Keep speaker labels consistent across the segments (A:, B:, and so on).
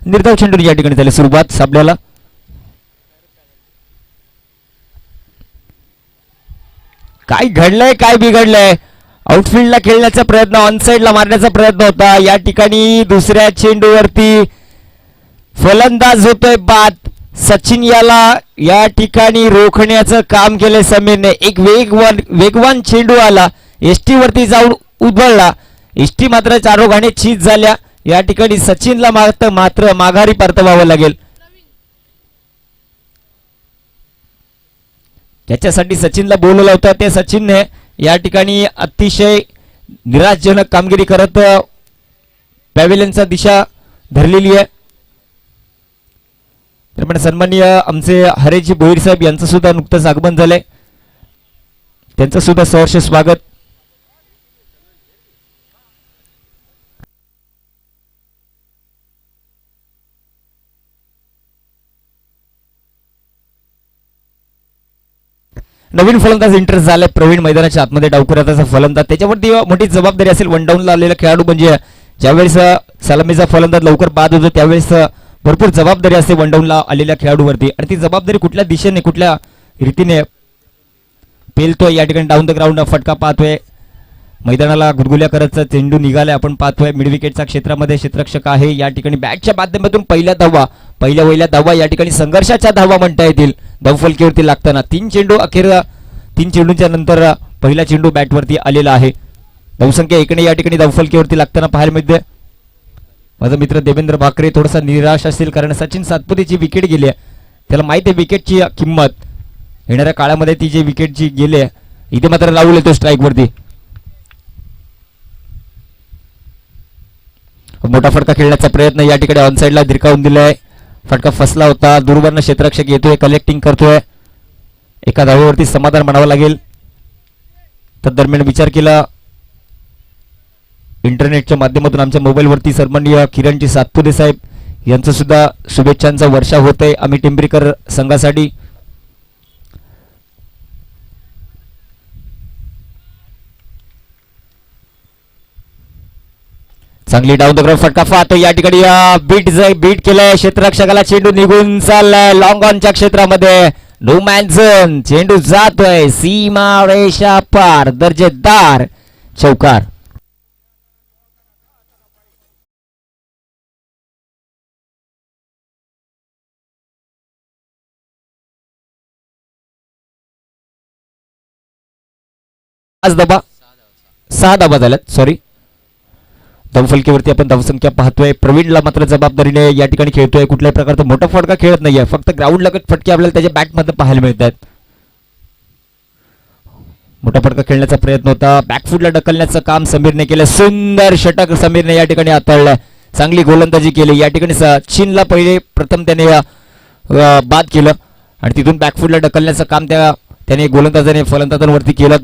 A: निर्धाव चेंडू या ठिकाणी झाली सुरुवात साबल्याला. काय घडलंय काय बिघडलंय. आउटफील्डला खेळण्याचा प्रयत्न ऑनसाइडला मारण्याचा प्रयत्न होता. या ठिकाणी दुसऱ्या चेंडूवरती फलंदाज होतोय बाद. सचिन याला या ठिकाणी रोखण्याचं काम केलंय समीरने. एक वेगवान चेंडू आला एसटी वरती जाऊन उधळला. एसटी मात्र चारोघाने चीज झाल्या. या ठिकाणी सचिनला मात्र माघारी परतवावं लागेल. त्याच्यासाठी सचिनला बोलवलं होतं. ते सचिनने या ठिकाणी अतिशय निराशजनक कामगिरी करत पॅव्हिलियनचा दिशा धरलेली आहे. त्यामुळे सन्माननीय आमचे हरेजी भोईर साहेब यांचं सुद्धा नुकतंच आगमन झालंय. त्यांचं सुद्धा सहर्ष स्वागत. नवीन फलंदाज इंटरेस्ट झालाय प्रवीण मैदानाच्या आतमध्ये डावखुराचा फलंदाज. त्याच्यावरती मोठी जबाबदारी असेल. वन डाऊनला आलेला खेळाडू म्हणजे ज्यावेळेस सलामीचा फलंदाज लवकर बाद होतो त्यावेळेस भरपूर जबाबदारी असते वन डाऊनला आलेल्या खेळाडूवरती. आणि ती जबाबदारी कुठल्या दिशेने कुठल्या रीतीने पेलतोय. या ठिकाणी डाऊन द ग्राउंड फटका पाहतोय. मैदानाला गुदगुल्या करत चेंडू निघालाय आपण पाहतोय. मिड विकेटच्या क्षेत्रामध्ये क्षेत्ररक्षक आहे. या ठिकाणी बॅटच्या माध्यमातून पहिल्या धावा या ठिकाणी संघर्षाच्या धावा म्हणता येतील. धावफलकीवरती लागताना 3 चेंडूंच्या नंतर पहिला चेंडू बॅटवरती आलेला आहे. धावसंख्या 1ने या ठिकाणी धावफलकीवरती लागताना पाहायला मिळते. माझा मित्र देवेंद्र भाकरे थोडासा निराश असेल कारण सचिन सातपुतेची विकेट गेली आहे. त्याला माहिती आहे विकेटची किंमत. येणाऱ्या काळामध्ये ती जी विकेटची गेली आहे. इथे मात्र राहुल येतो स्ट्राईकवरती. मोठा फटका खेळण्याचा प्रयत्न या ठिकाणी ऑनसाइडला धिरकावून दिलाय. फटका फसला होता. दूरवरनं क्षेत्ररक्षक येतोय कलेक्टिंग करतोय. एका धावेवरती समाधान मानावं लागेल. तर दरम्यान विचार केला इंटरनेटच्या माध्यमातून आमच्या मोबाईलवरती सन्माननीय किरणजी सातपुते साहेब यांचं सुद्धा शुभेच्छांचा वर्षा होत आहे आम्ही टेंभरीकर संघासाठी. चांगली डाऊन द ग्राउंड फटका पाहतो. या ठिकाणी बीट केलंय क्षेत्ररक्षकाला. चेंडू निघून चाललाय लॉंग ऑनच्या क्षेत्रामध्ये. No man zone. चेंडू जातोय सीमा रेषा पार. दर्जेदार चौकार. आज दबा 6 धावा झाल्यात. सॉरी धावफलकीवरती आपण धावसंख्या पाहतोय. प्रवीणला मात्र जबाबदारीने या ठिकाणी खेळतोय. कुठल्याही प्रकारचा मोठा फटका खेळत नाहीये. फक्त ग्राउंड लगत फटके आपल्याला त्याच्या बॅटमध्ये पाहायला मिळतात. मोठा फटका खेळण्याचा प्रयत्न होता. बॅकफुटला ढकलण्याचं काम समीरने केलं. सुंदर षटक समीरने या ठिकाणी हाताळलंय. चांगली गोलंदाजी केली. या ठिकाणी सचिनला प्रथम त्याने बाद केलं आणि तिथून बॅकफुटला ढकलण्याचं काम त्याने गोलंदाजाने फलंदाजांवरती केलं.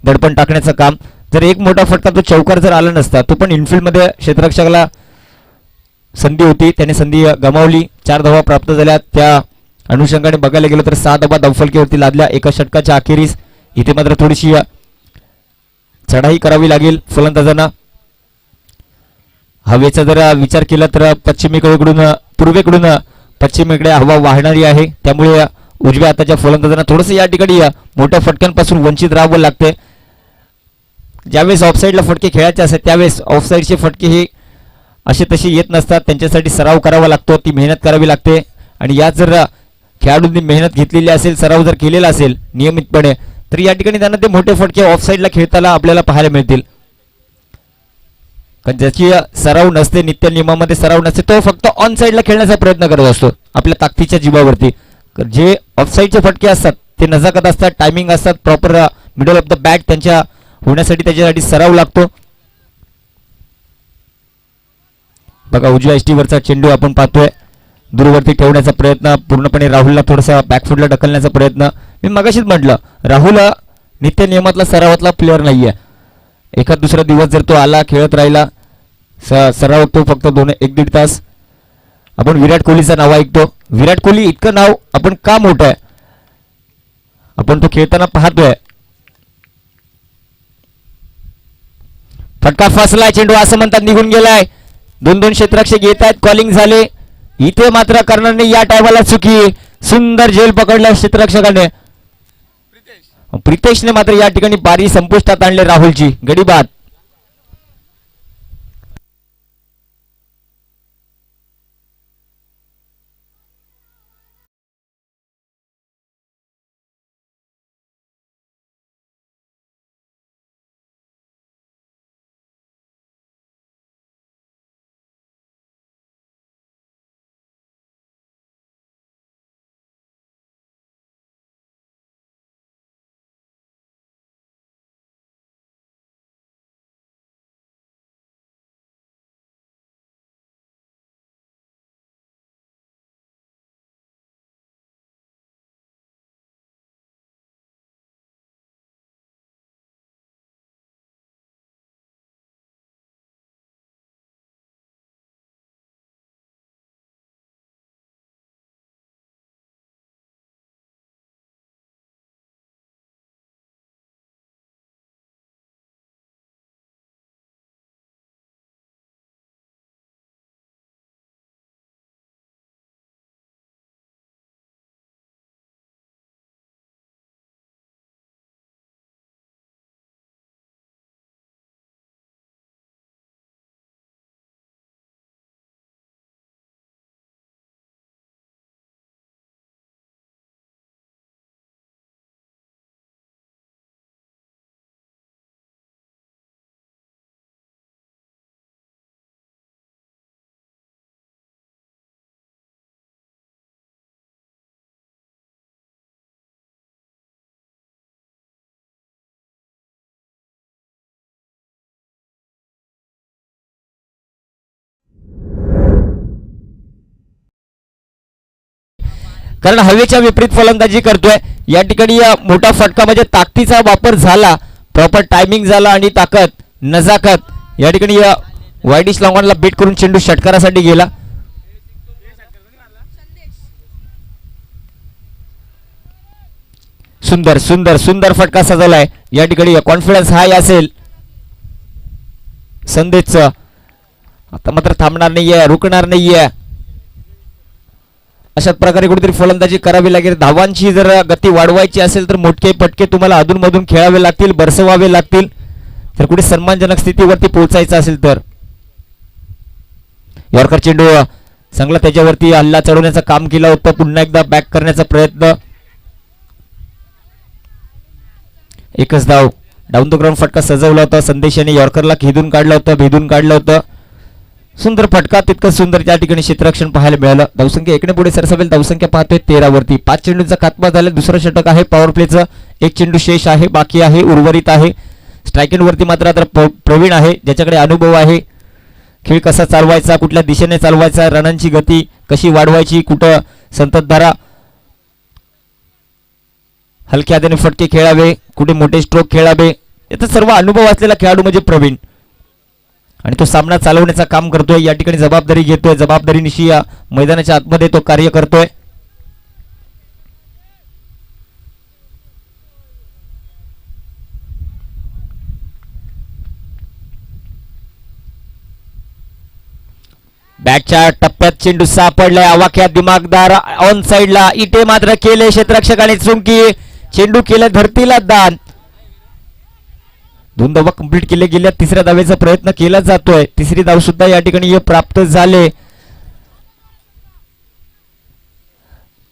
A: दडपण टाकण्याचं काम. जर एक मोठा फटका तो चौकार जर आला नसता तो पण इनफिल्डमध्ये क्षेत्ररक्षकाला संधी होती. त्याने संधी गमावली. 4 धावा प्राप्त झाल्या. त्या अनुषंगाने बघायला गेलं तर 6 धावा धावफलकीवरती लादल्या एका षटकाच्या अखेरीस. इथे मात्र थोडीशी चढाई करावी लागेल फलंदाजांना. हवेचा जर विचार केला तर पूर्वेकडून पश्चिमेकडे हवा वाहणारी आहे. त्यामुळे उजव्या हाताच्या फलंदाजांना थोडंसं या ठिकाणी मोठ्या फटक्यांपासून वंचित राहावं लागते. ज्यावेळेस ऑफसाईडला फटके खेळायचे असतात त्यावेळेस ऑफसाईडचे फटके हे असे तसे येत नसतात. त्यांच्यासाठी सराव करावा लागतो. ती मेहनत करावी लागते. आणि या जर खेळाडूंनी मेहनत घेतलेली असेल सराव जर केलेला असेल नियमितपणे तर या ठिकाणी त्यांना ते मोठे फटके ऑफसाईडला खेळताना आपल्याला पाहायला मिळतील. कारण ज्याची सराव नसते नित्य नियमामध्ये सराव नसते तो फक्त ऑन साईडला खेळण्याचा प्रयत्न करत असतो आपल्या ताकदीच्या जीवावरती. जे ऑफसाईडचे फटके असतात ते नजाकत असतात. टायमिंग असतात. Proper middle of the bat त्यांच्या होण्यासाठी त्याच्यासाठी सराव लागतो. बघा उजव्या एसटीवरचा चेंडू आपण पाहतोय. दूरवरती ठेवण्याचा प्रयत्न पूर्णपणे राहुलला थोडासा बॅकफुटला ढकलण्याचा प्रयत्न. मी मगाशीच म्हटलं राहुल नित्य नियमातला सरावातला प्लेअर नाहीये. एखाद दुसरा दिवस जर तो आला खेळत राहिला सराव तो फक्त 1-1.5 तास. आपण विराट कोहलीचं नाव ऐकतो. विराट कोहली इतकं नाव आपण का मोठं आहे आपण तो खेळताना पाहतोय. फटका फसलाय. चेंडू असं म्हणतात निघून गेलाय. दोन दोन क्षेत्ररक्षक येत आहेत, कॉलिंग झाले. इथे मात्र कर्णनने या टायमाला चुकी. सुंदर झेल पकडला क्षेत्ररक्षकाने. प्रितेशने मात्र या ठिकाणी बारी संपुष्टात आणले राहुलची. गडी बाद. कारण हवेच्या विपरीत फलंदाजी करतोय या ठिकाणी. मोठा फटका म्हणजे ताकदीचा वापर झाला, प्रॉपर टायमिंग झाला आणि ताकद नजाकत या ठिकाणी वाईडिश लॉंगॉनला बीट करून चेंडू षटकारासाठी गेला. सुंदर सुंदर सुंदर फटका सजवलाय या ठिकाणी. कॉन्फिडन्स हाय असेल संदेशचं. आता मात्र थांबणार नाहीये, रुकणार नाहीये. अशा प्रकारे कुठेतरी फलंदाजी करावी लागेल. धावांची जर गती वाढवायची असेल तर मोठे पटके तुम्हाला अधूनमधून खेळावे लागतील, बरसवावे लागतील, तर कुठे सन्मानजनक स्थितीवरती पोहोचायचं असेल तर. यॉर्कर चेंडू चांगला त्याच्यावरती हल्ला चढवण्याचं काम केलं होतं. पुन्हा एकदा बॅक करण्याचा प्रयत्न. एकच धाव. डाऊन द ग्राउंड फटका सजवला होता संदेशाने. यॉर्करला खेदून काढलं होतं, भेदून काढलं होतं. सुंदर फटका, तितकं सुंदर त्या ठिकाणी क्षेत्ररक्षण पाहायला मिळालं. धावसंख्या एकने पुढे सरसावेल. धावसंख्या पाहतोय 13 वरती. 5 चेंडूंचा खात्मा झाला. दुसरं षटक आहे पॉवर प्लेचं. एक चेंडू शेष आहे, बाकी आहे, उर्वरित आहे. स्ट्रायकिंग वरती मात्र आता प्रवीण आहे, ज्याच्याकडे अनुभव आहे. खेळ कसा चालवायचा, कुठल्या दिशेने चालवायचा, रनांची गती कशी वाढवायची, कुठं संततधारा हलक्या हाताने फटके खेळावे, कुठे मोठे स्ट्रोक खेळावे, याचा सर्व अनुभव असलेला खेळाडू म्हणजे प्रवीण. आणि तो सामना चालवण्याचं काम करतोय या ठिकाणी. जबाबदारी घेतोय, जबाबदारीनिशी या मैदानाच्या आतमध्ये तो कार्य करतोय. बॅटच्या टप्प्यात चेंडू सापडलाय. आवाक्या दिमागदार ऑन साइडला. इथे मात्र केले क्षेत्ररक्षकाने चुंकी. चेंडू केलं धरतीला दान. 2 धावा कंप्लीट केले गेल्या. तिसऱ्या धावेचा प्रयत्न केला जातोय. तिसरी धाव सुद्धा या ठिकाणी प्राप्त झाले.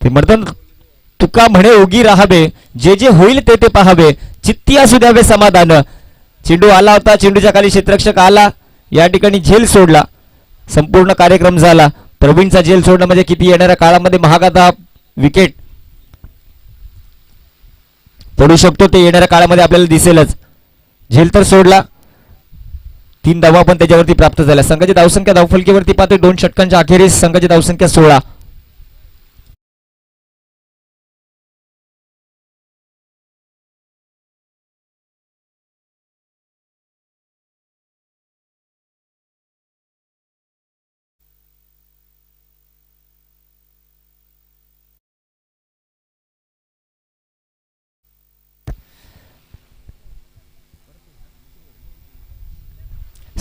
A: ते म्हणतात तुका म्हणे उगी राहावे, जे जे होईल ते ते पाहावे, चित्ती असू द्यावे समाधान. चेंडू आला होता, चेंडूच्या खाली क्षेत्ररक्षक आला, या ठिकाणी झेल सोडला. संपूर्ण कार्यक्रम झाला. प्रवीणचा झेल सोडणं म्हणजे किती येणाऱ्या काळामध्ये महागाचा विकेट पडू शकतो ते येणाऱ्या काळामध्ये आपल्याला दिसेलच. झेल तर सोडला. 3 धावा पण त्याच्यावरती प्राप्त झाल्या. संघाची धावसंख्या धावफलकीवरती पाहतोय 2 षटकांच्या अखेरीस संघाची धावसंख्या 16.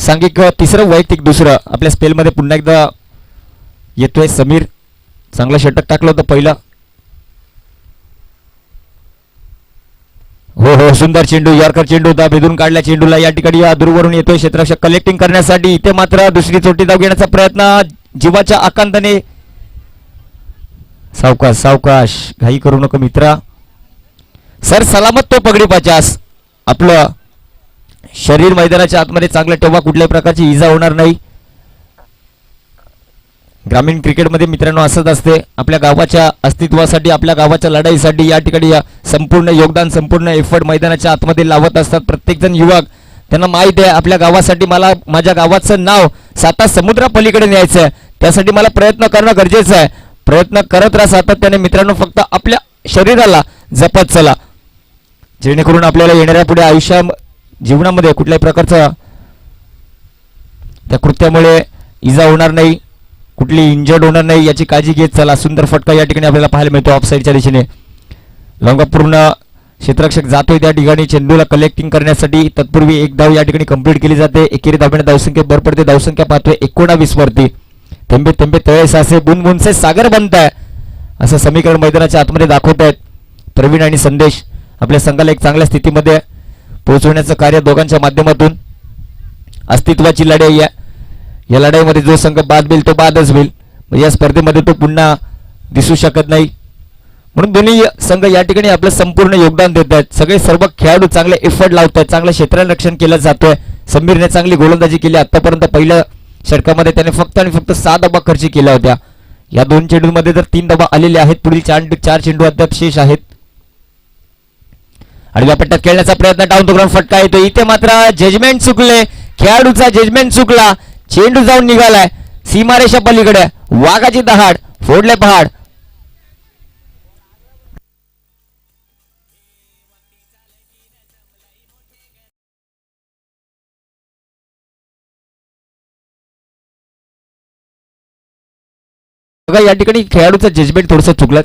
A: सांघिक तिसरं वैयक्तिक दुसरं आपल्या स्पेलमध्ये पुन्हा एकदा येतोय समीर. चांगलं षटक टाकलं होतं पहिलं. हो हो, सुंदर चेंडू, यॉर्कर चेंडू होता, भेदून काढल्या चेंडूला. या ठिकाणी या दूरवरून येतोय क्षेत्ररक्षक कलेक्टिंग करण्यासाठी. इथे मात्र दुसरी चोटी धाव घेण्याचा प्रयत्न जीवाच्या आकांताने. सावकाश सावकाश, घाई करू नको मित्रा. सर सलामत तो पगडी 50. आपलं शरीर मैदानाच्या आतमध्ये चांगलं ठेवा, कुठल्याही प्रकारची इजा होणार नाही. ग्रामीण क्रिकेटमध्ये मित्रांनो असंच असते. आपल्या गावाच्या अस्तित्वासाठी, आपल्या गावाच्या लढाईसाठी या ठिकाणी संपूर्ण योगदान, संपूर्ण एफर्ट मैदानाच्या आतमध्ये लावत असतात प्रत्येकजण युवक. त्यांना माहीत आहे आपल्या गावासाठी मला माझ्या गावाचं नाव 7 समुद्रापलीकडे न्यायचं आहे. त्यासाठी मला प्रयत्न करणं गरजेचं आहे. प्रयत्न करत राहा सातत्याने मित्रांनो. फक्त आपल्या शरीराला जपत चला, जेणेकरून आपल्याला येणाऱ्या पुढे आयुष्या जीवनामध्ये कुठल्याही प्रकारचा त्या कृत्यामुळे इजा होणार नाही, कुठली इंजर्ड होणार नाही याची काळजी घेत चला. सुंदर फटका या ठिकाणी आपल्याला पाहायला मिळतो ऑफ साईडच्या दिशेने. पूर्ण क्षेत्ररक्षक जातोय त्या ठिकाणी चेंडूला कलेक्टिंग करण्यासाठी. तत्पूर्वी एक धाव या ठिकाणी कंप्लीट केली जाते. एकेरी धावणे धावसंख्या भर पडते. धावसंख्या पाहतोय 19 वरती. थेंबे थेंबे तळे साचे, बुन बुनसे सागर बनत आहे असं समीकरण मैदानाच्या आतमध्ये दाखवत आहेत प्रवीण आणि संदेश. आपल्या संघाला एक चांगल्या स्थितीमध्ये पोहोचवण्याचं कार्य दोघांच्या माध्यमातून. अस्तित्वाची लढाई आहे. या लढाईमध्ये जो संघ बाद होईल तो बादच होईल. या स्पर्धेमध्ये तो पुन्हा दिसू शकत नाही. म्हणून दोन्ही संघ या ठिकाणी आपलं संपूर्ण योगदान देत आहेत. सगळे सर्व खेळाडू चांगले एफर्ट लावत आहेत. चांगलं क्षेत्ररक्षण केलं जातोय. समीरने चांगली गोलंदाजी केली आतापर्यंत. पहिल्या षटकामध्ये त्याने फक्त आणि फक्त 6 धावा खर्ची केल्या होत्या. या 2 चेंडूंमध्ये तर 3 धावा आलेले आहेत. पुढील 4 चेंडू अद्याप शेष आहेत. आडव्या पट्ट्यात खेळण्याचा प्रयत्न, डाऊन द ग्राउंड फटका येतो. इथे मात्र जजमेंट चुकले, खेळाडूचा जजमेंट चुकला. चेंडू जाऊन निघालाय सीमारेषा पलीकडे. वाघाची दहाड, फोडले पहाड. बघा या ठिकाणी खेळाडूचं जजमेंट थोडंसं चुकलं.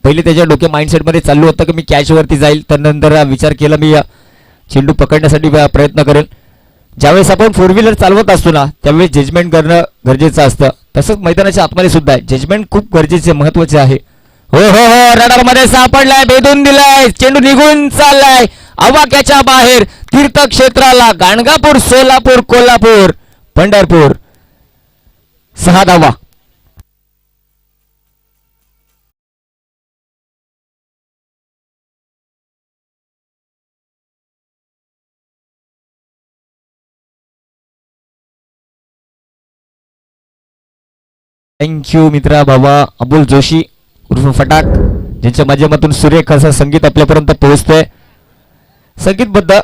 A: पहिले त्याच्या डोक्या माइंडसेटमध्ये चालू होतं की मी कॅचवरती जाईल, त्यानंतर विचार केला मी चेंडू पकडण्यासाठी प्रयत्न करेल. ज्यावेळेस आपण 4 व्हीलर चालवत असतो ना त्यावेळेस जजमेंट करणं गरजेचं असतं. तसंच मैदानाच्या आतमध्ये सुद्धा जजमेंट खूप गरजेचे महत्वाचे आहे. हो हो हो, रडारमध्ये सापडलाय, भेदून दिलाय, चेंडू निघून चाललाय आवाक्याच्या बाहेर तीर्थक्षेत्राला. गाणगापूर, सोलापूर, कोल्हापूर, पंढरपूर. 6 धावा. थँक्यू मित्रा बाबा अबुल जोशी उर्फ फटाक, ज्यांच्या माध्यमातून सुरेख असं संगीत आपल्यापर्यंत पोहोचतंय. संगीतबद्ध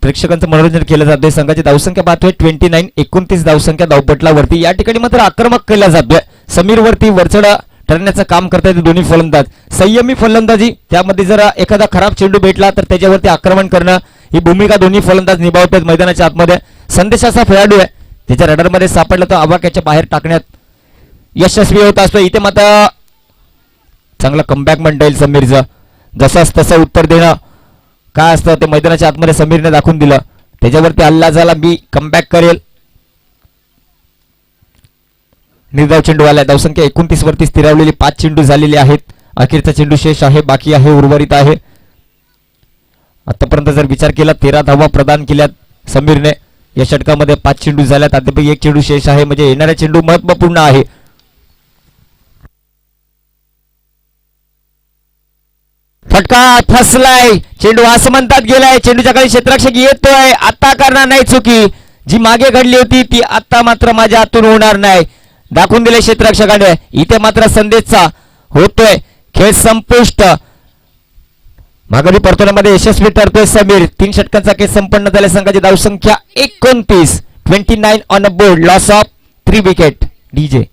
A: प्रेक्षकांचं मनोरंजन केलं जातंय. संघाची धावसंख्या पाहतोय 29, 29 धावसंख्या धावपटलावरती. या ठिकाणी मात्र आक्रमक केला जातोय. समीरवरती वरचढ ठरण्याचं काम करतायत दोन्ही फलंदाज. संयमी फलंदाजी, त्यामध्ये जर एखादा खराब चेंडू भेटला तर त्याच्यावरती आक्रमण करणं ही भूमिका दोन्ही फलंदाज निभावत आहेत मैदानाच्या आतमध्ये. संदेशाचा खेळाडू आहे, त्याच्या रडारमध्ये सापडला तर आवाक्याच्या बाहेर टाकण्यात यशस्वी होत असतो. इथे मात्र चांगला कमबॅक म्हणता येईल समीरचं. जसाच तसं उत्तर देणं काय असतं ते मैदानाच्या आतमध्ये समीरने दाखवून दिलं. त्याच्यावरती हल्ला झाला, मी कमबॅक करेल. निर्धाव चेंडू आलाय. धावसंख्या 29 वरती स्थिरावलेली. 5 चेंडू झालेले आहेत. अखेरचा चेंडू शेष आहे, बाकी आहे, उर्वरित आहे. आतापर्यंत जर विचार केला 13 धावा प्रदान केल्यात समीरने. या षटकामध्ये 5 चेंडू झाल्यात, अद्याप 1 चेंडू शेष आहे. म्हणजे येणारा चेंडू महत्वपूर्ण आहे. फटका फसलाय, चेंडू आसमंतात गेलाय. चेंडूच्या खाली क्षेत्ररक्षक येतोय. आता करणार नाही चुकी, जी मागे घडली होती ती आता मात्र माझ्या हातून होणार नाही, दाखवून दिले क्षेत्ररक्षकाने. इथे मात्र संदेशचा होतोय खेळ संपुष्ट. माघारी परतवण्यामध्ये यशस्वी ठरतोय समीर. 3 षटकांचा खेळ संपन्न झाला. संघाची धावसंख्या 29, 29 on a board, loss of 3 wicket. DJ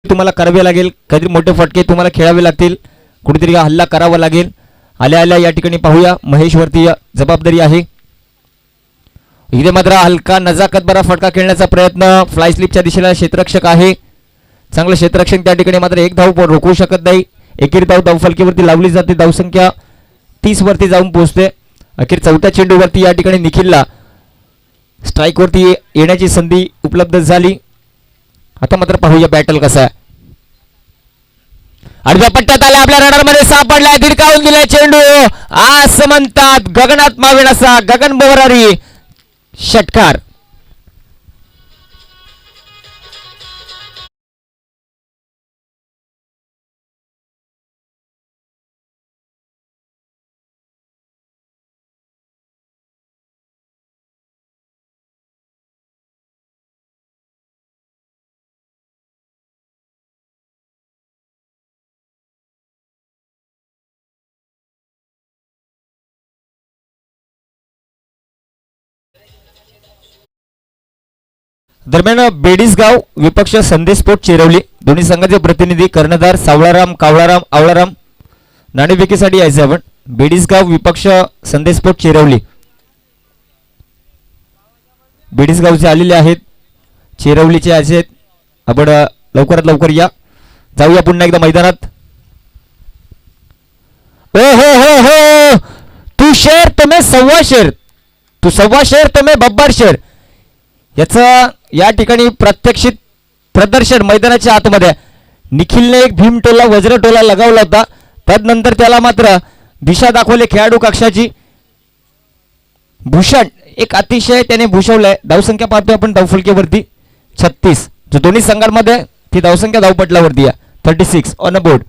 A: तुम्हाला करावे लागेल, काहीतरी मोठे फटके तुम्हाला खेळावे लागतील, कुठेतरी हल्ला करावा लागेल. आल्या आल्या या ठिकाणी पाहूया महेशवरती जबाबदारी आहे. इथे मात्र हलका नजाकत बरा फटका खेळण्याचा प्रयत्न, फ्लाय स्लिपच्या दिशेला क्षेत्ररक्षक आहे, चांगलं क्षेत्ररक्षण त्या ठिकाणी मात्र एक धाव रोखू शकत नाही. एकेरी धाव धावफलकीवरती लावली जाते, धावसंख्या 30 वरती जाऊन पोहोचते. अखेर चौथ्या चेंडूवरती या ठिकाणी निखिलला स्ट्राईकवरती येण्याची संधी उपलब्ध झाली. आता मात्र पाहूया बॅटल कसा आहे. आडव्या पट्ट्यात आला, आपल्या रडारमध्ये सापडलाय, धिरकावून दिलाय चेंडू. असं म्हणतात गगनात मावेन असा गगन बोरारी षटकार. दरम्यान बेडीसगाव विपक्ष संदेश स्पोर्ट चिरवली, दोन्ही संघाचे प्रतिनिधी कर्णधार सावळाराम कावळाराम आवळाराम नाणेफेकीसाठी यायचे आपण. बेडीसगाव विपक्ष संदेश स्पोर्ट चिरवली, बेडीसगावचे आलेले आहेत, चिरवलीचे आहेत. आपण लवकरात लवकर या, जाऊया पुन्हा एकदा मैदानात. ओ हो हो हो, तू शेर तो मैं सव्वा शेर, तू सव्वा शेर तो मैं बब्बर शेर, याचं या ठिकाणी प्रात्यक्षिक प्रदर्शन मैदानाच्या आतमध्ये. निखिलने एक भीमटोला वज्रटोला लगावला होता, त्यानंतर त्याला मात्र दिशा दाखवली खेळाडू कक्षाची. भूषण एक अतिशय त्याने भूषवलंय. धावसंख्या पाहतोय आपण धावफलकीवरती 36, जो दोन्ही संघांमध्ये ती धावसंख्या धावपटलावरती आहे 36 ऑन अ बोर्ड.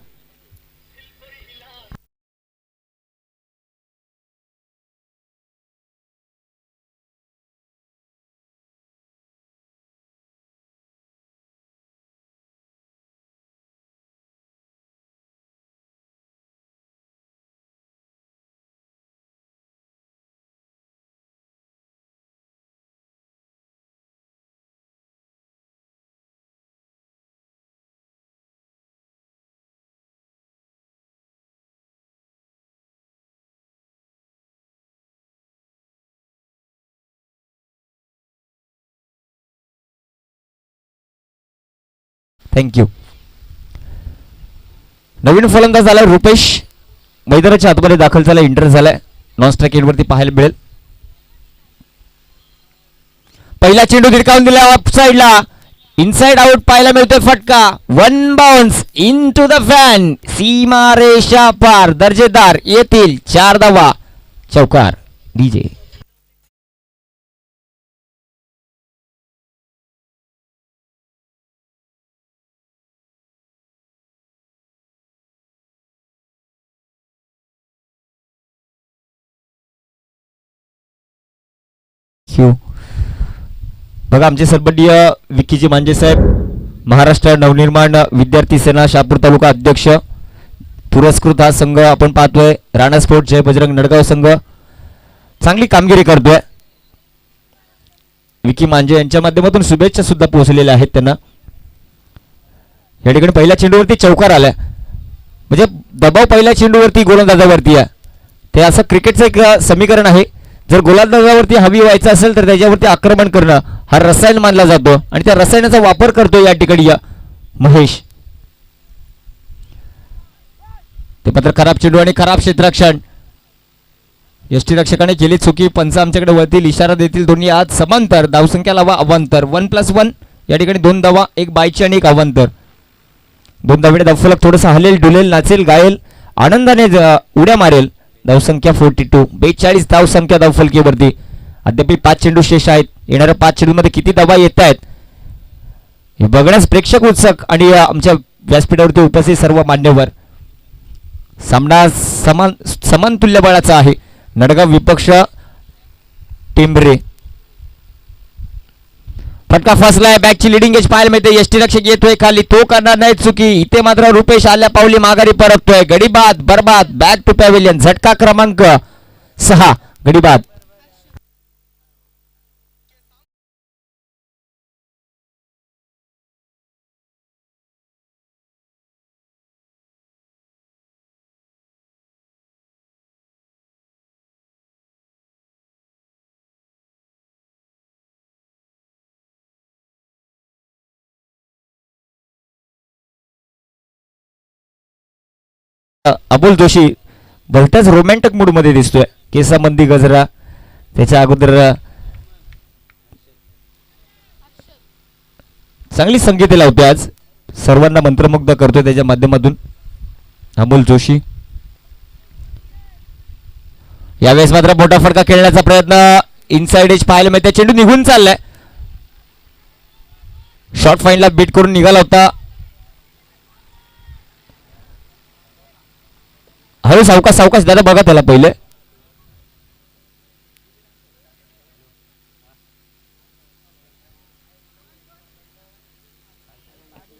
A: थँक्यू. नवीन फलंदाज झाला रुपेश, मैदानाच्या आतमध्ये दाखल झाला, इंटर झालाय, नॉन स्ट्राईक एंडवरती पाहायला मिळेल. पहिला चेंडू धिरकावून दिला ऑफ साइडला, इनसाइड आउट पाहायला मिळतोय फटका. One bounce into the fan, सीमा रेषा पार, दर्जेदार येतील 4 धावा, चौकार. डीजे बघा आमचे सरबड्डीय विकीजी मांजे साहेब, महाराष्ट्र नवनिर्माण विद्यार्थी सेना शहापूर तालुका अध्यक्ष, पुरस्कृत हा संघ आपण पाहतोय. राणा स्पोर्ट जय बजरंग नडगाव संघ चांगली कामगिरी करतोय. विकी मांजे यांच्या माध्यमातून शुभेच्छा सुद्धा पोहोचलेल्या आहेत त्यांना. या ठिकाणी पहिल्या चेंडूवरती चौकार आलाय, म्हणजे दबाव पहिल्या चेंडूवरती गोलंदाजावरती आहे. ते असं क्रिकेटचं एक समीकरण आहे, जर गोलंदाजावरती हवी व्हायचं असेल तर त्याच्यावरती आक्रमण करणं हा रसायन मानला जातो, आणि त्या रसायनाचा वापर करतो या ठिकाणी या महेश. ते मात्र खराब चेंडू आणि खराब क्षेत्ररक्षण. यष्टीरक्षकाने केली चुकी, पंच आमच्याकडे वळतील, इशारा देतील. दोन्ही आज समांतर, धावसंख्या लावा अवांतर, 1+1 या ठिकाणी 2 धावा, एक बायची आणि एक अवांतर. 2 धावेने धावफलक थोडंसं हलेल डुलेल, नाचेल गायेल, आनंदाने उड्या मारेल. धावसंख्या 42, 42 धावसंख्या धावफलकीवरती. अद्याप 5 चेंडू शेष आहेत. येणाऱ्या 5 चेंडूमध्ये किती धावा येत आहेत हे बघण्यास प्रेक्षक उत्सुक, आणि आमच्या व्यासपीठावरती उपस्थित सर्व मान्यवर. सामना समान तुल्यबळाचा आहे. नडगाव विपक्ष टेंबरे. फटका फसलाय, बॅकची लिडिंग एज पाहायला मिळते. यष्टीरक्षक येतोय खाली, तो करणार नाही चुकी. इथे मात्र रुपेश आल्या पावली माघारी परततोय. गडीबाद बरबाद, बॅक टू पॅव्हिलियन. झटका क्रमांक 6 गडीबाद. अबोल जोशी भलताच रोमॅन्टिक मूड मध्ये दिसतोय. केसामंदी गजरा, त्याच्या अगोदर चांगली संगीत लावतोय, आज सर्वांना मंत्रमुग्ध करतोय त्याच्या माध्यमातून अमोल जोशी. यावेळेस मात्र मोठा फटका खेळण्याचा प्रयत्न इनसाइड एज पाहायला मिळते. चेंडू निघून चाललाय, शॉर्ट फाईनला बीट करून निघाला होता. हळू सावकाश सावकाश दादा बघा त्याला पहिले.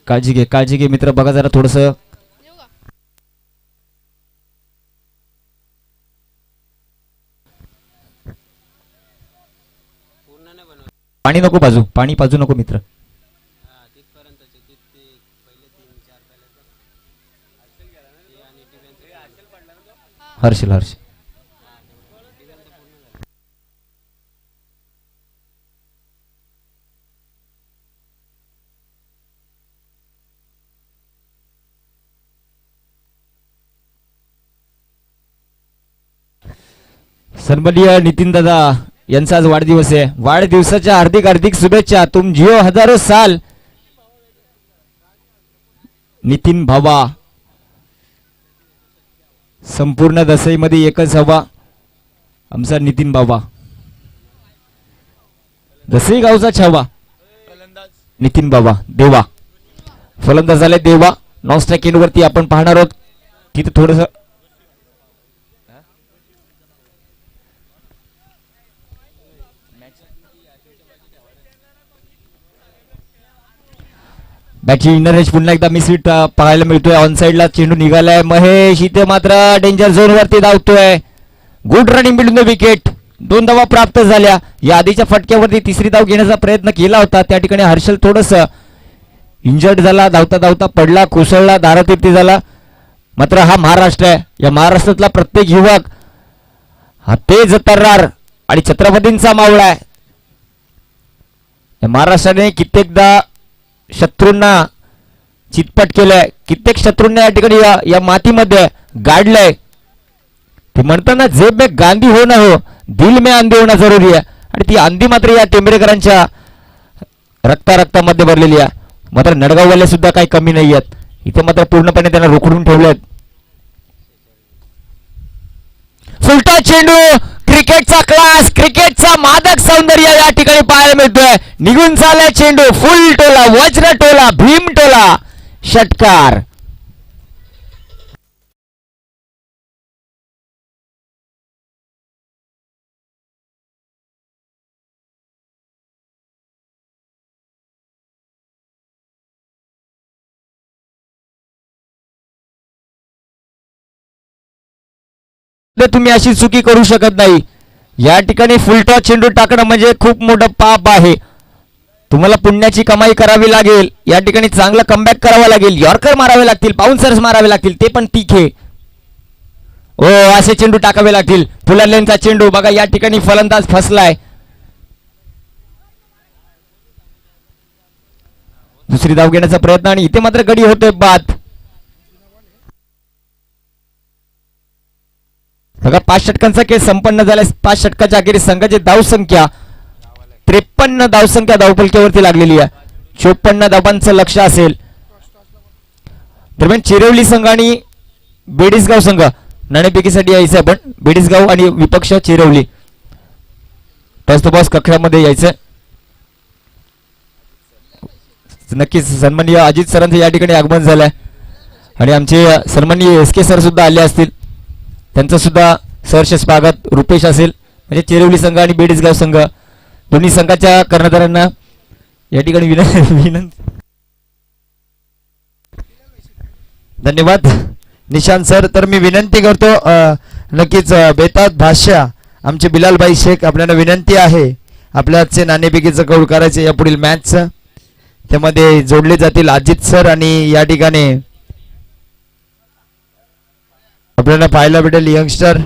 A: काळजी घे मित्र, बघा जरा थोडस. पाणी नको पाजू, पाणी पाजू नको मित्र. हर्षल सन्माननीय नितीन दादा यांचा आज वाढदिवस आहे. वाढदिवसाच्या हार्दिक हार्दिक शुभेच्छा. तुम जिओ हजारो साल नितीन भावा. संपूर्ण दसईमध्ये एकच हवा आमचा नितीन बाबा. दसई गावचा छावा नितीन बाबा. देवा फलंदाज झाले देवा. नॉन स्ट्राइक एंड वरती आपण पाहणार आहोत. तिथे थोडस बॅटची इनर रेंज पुन्हा एकदा मिसहिट पाहायला मिळतोय. ऑन साइडला चेंडू निघालाय. महेश इथे मात्र डेंजर झोन वरती धावतोय. Good running between the wicket. 2 धावा प्राप्त झाल्या. या आधीच्या फटक्यावरती तिसरी धाव घेण्याचा प्रयत्न केला होता. त्या ठिकाणी हर्षल थोडस इंजर्ड झाला, धावता धावता पडला, कोसळला, दारातिर्ती झाला. मात्र हा महाराष्ट्र आहे. या महाराष्ट्रातला प्रत्येक युवक हा तेज तर्रार आणि छत्रपतींचा मावळा आहे. या महाराष्ट्राने कित्येकदा शत्रूंना चितपट केलंय. कित्येक शत्रूंना या ठिकाणी या मातीमध्ये गाडलंय. ते म्हणताना जेब में गांधी हो ना हो, दिल में आंधी होणं जरुरी आहे. आणि ती आंधी मात्र या टेंबरेकरांच्या रक्तामध्ये भरलेली आहे. मात्र नडगाववाले सुद्धा काही कमी नाही आहेत. इथे मात्र पूर्णपणे त्यांना रोखडून ठेवलेत. फुलटा चेंडू, क्रिकेटचा क्लास, क्रिकेटचा मादक सौंदर्य या ठिकाणी पाहायला मिळतोय. निघून चाललाय चेंडू. फुल टोला, वज्र टोला, भीम टोला, षटकार. तुम्ही अशी चुकी करू शकत नाही. या ठिकाणी फुलटॉस चेंडू टाकणं म्हणजे खूप मोठं पाप आहे. तुम्हाला पुण्याची कमाई करावी लागेल. या ठिकाणी चांगला कमबॅक करावा लागेल. यॉर्कर मारावे लागतील, बाउन्सर्स मारावे लागतील, ते पण तिखे. ओ असे चेंडू टाकावे लागतील. फुलरलेनचा चेंडू बघा, या ठिकाणी फलंदाज फसलाय. दुसरी धाव घेण्याचा प्रयत्न आणि इथे मात्र गडी होतोय बाद. बघा 5 षटकांचा खेळ संपन्न झालाय. 5 षटकाच्या अखेरीस संघाची धावसंख्या 53 धावसंख्या धावफलकावरती लागलेली आहे. 54 धावांचं लक्ष असेल. दरम्यान चिरवली संघ आणि बेडीसगाव संघ नाणेफेकीसाठी यायचं आपण. बेडीसगाव आणि विपक्ष चिरवली टॉस द बॉस कक्षामध्ये यायचं. नक्कीच सन्माननीय अजित सरांचं या ठिकाणी आगमन झालंय आणि आमचे सन्माननीय SK सर सुद्धा आले असतील. त्यांचं सुद्धा सहर्ष स्वागत. रुपेश असेल म्हणजे चिरवली संघ आणि बेडीसगाव संघ दोन्ही संघाच्या कर्णधारांना या ठिकाणी विनंती. धन्यवाद निशांत सर. तर मी विनंती करतो नक्कीच बेतात भाषा आमचे बिलालभाई शेख आपल्याला विनंती आहे आपल्या आजचे नाणेफेकीचं कौल करायचे या पुढील मॅचचं. त्यामध्ये जोडले जातील अजित सर आणि या ठिकाणी आपल्याला पाहायला भेटेल यंगस्टर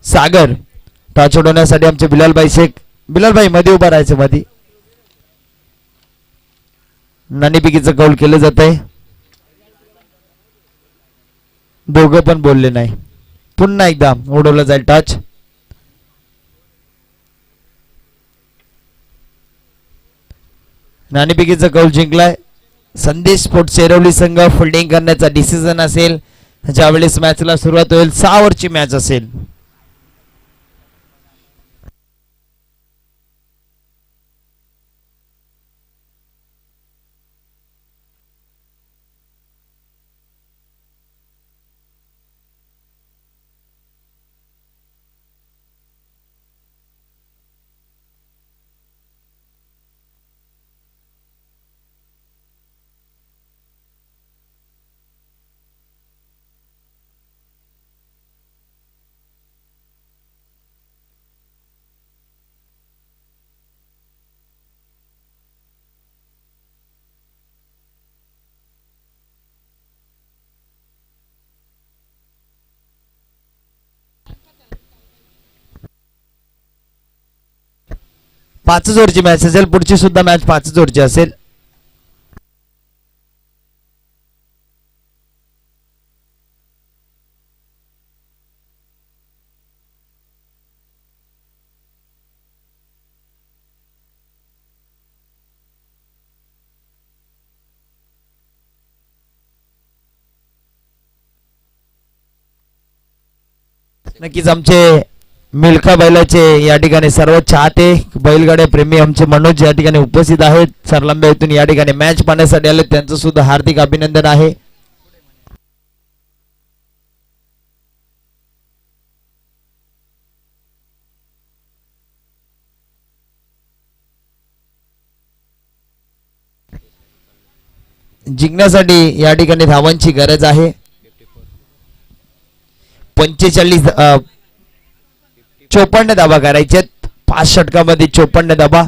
A: सागर. टॉस उडवण्यासाठी आमचे बिलालभाई शेख. बिलालभाई मध्ये उभा राहायचं. मध्ये नाणेफेकीचं कौल केलं जात आहे. दोघं पण बोलले नाही. पुन्हा एकदा उडवलं जाईल टच. नाणेफेकीचा कौल जिंकलाय. संदेश स्पोर्ट्स सेरवली संघ फिल्डिंग करण्याचा डिसिजन असेल ज्यावेळेस मॅचला सुरुवात होईल. 6 ओव्हरची मॅच असेल. पाचच ओव्हरची मॅच असेल. पुढची सुद्धा मॅच 5 ओव्हरची असेल. नक्कीच आमचे मिल्खा बैलाचे या ठिकाणी सर्व चाहते बैलगाड्या प्रेमी आमचे मनोज या ठिकाणी उपस्थित आहेत. सरलांब्या इथून या ठिकाणी मॅच पाहण्यासाठी आले. त्यांचं सुद्धा हार्दिक अभिनंदन आहे. जिंकण्यासाठी या ठिकाणी धावांची गरज आहे. 54 धावा करायचे. 5 षटकामध्ये 54 धावा.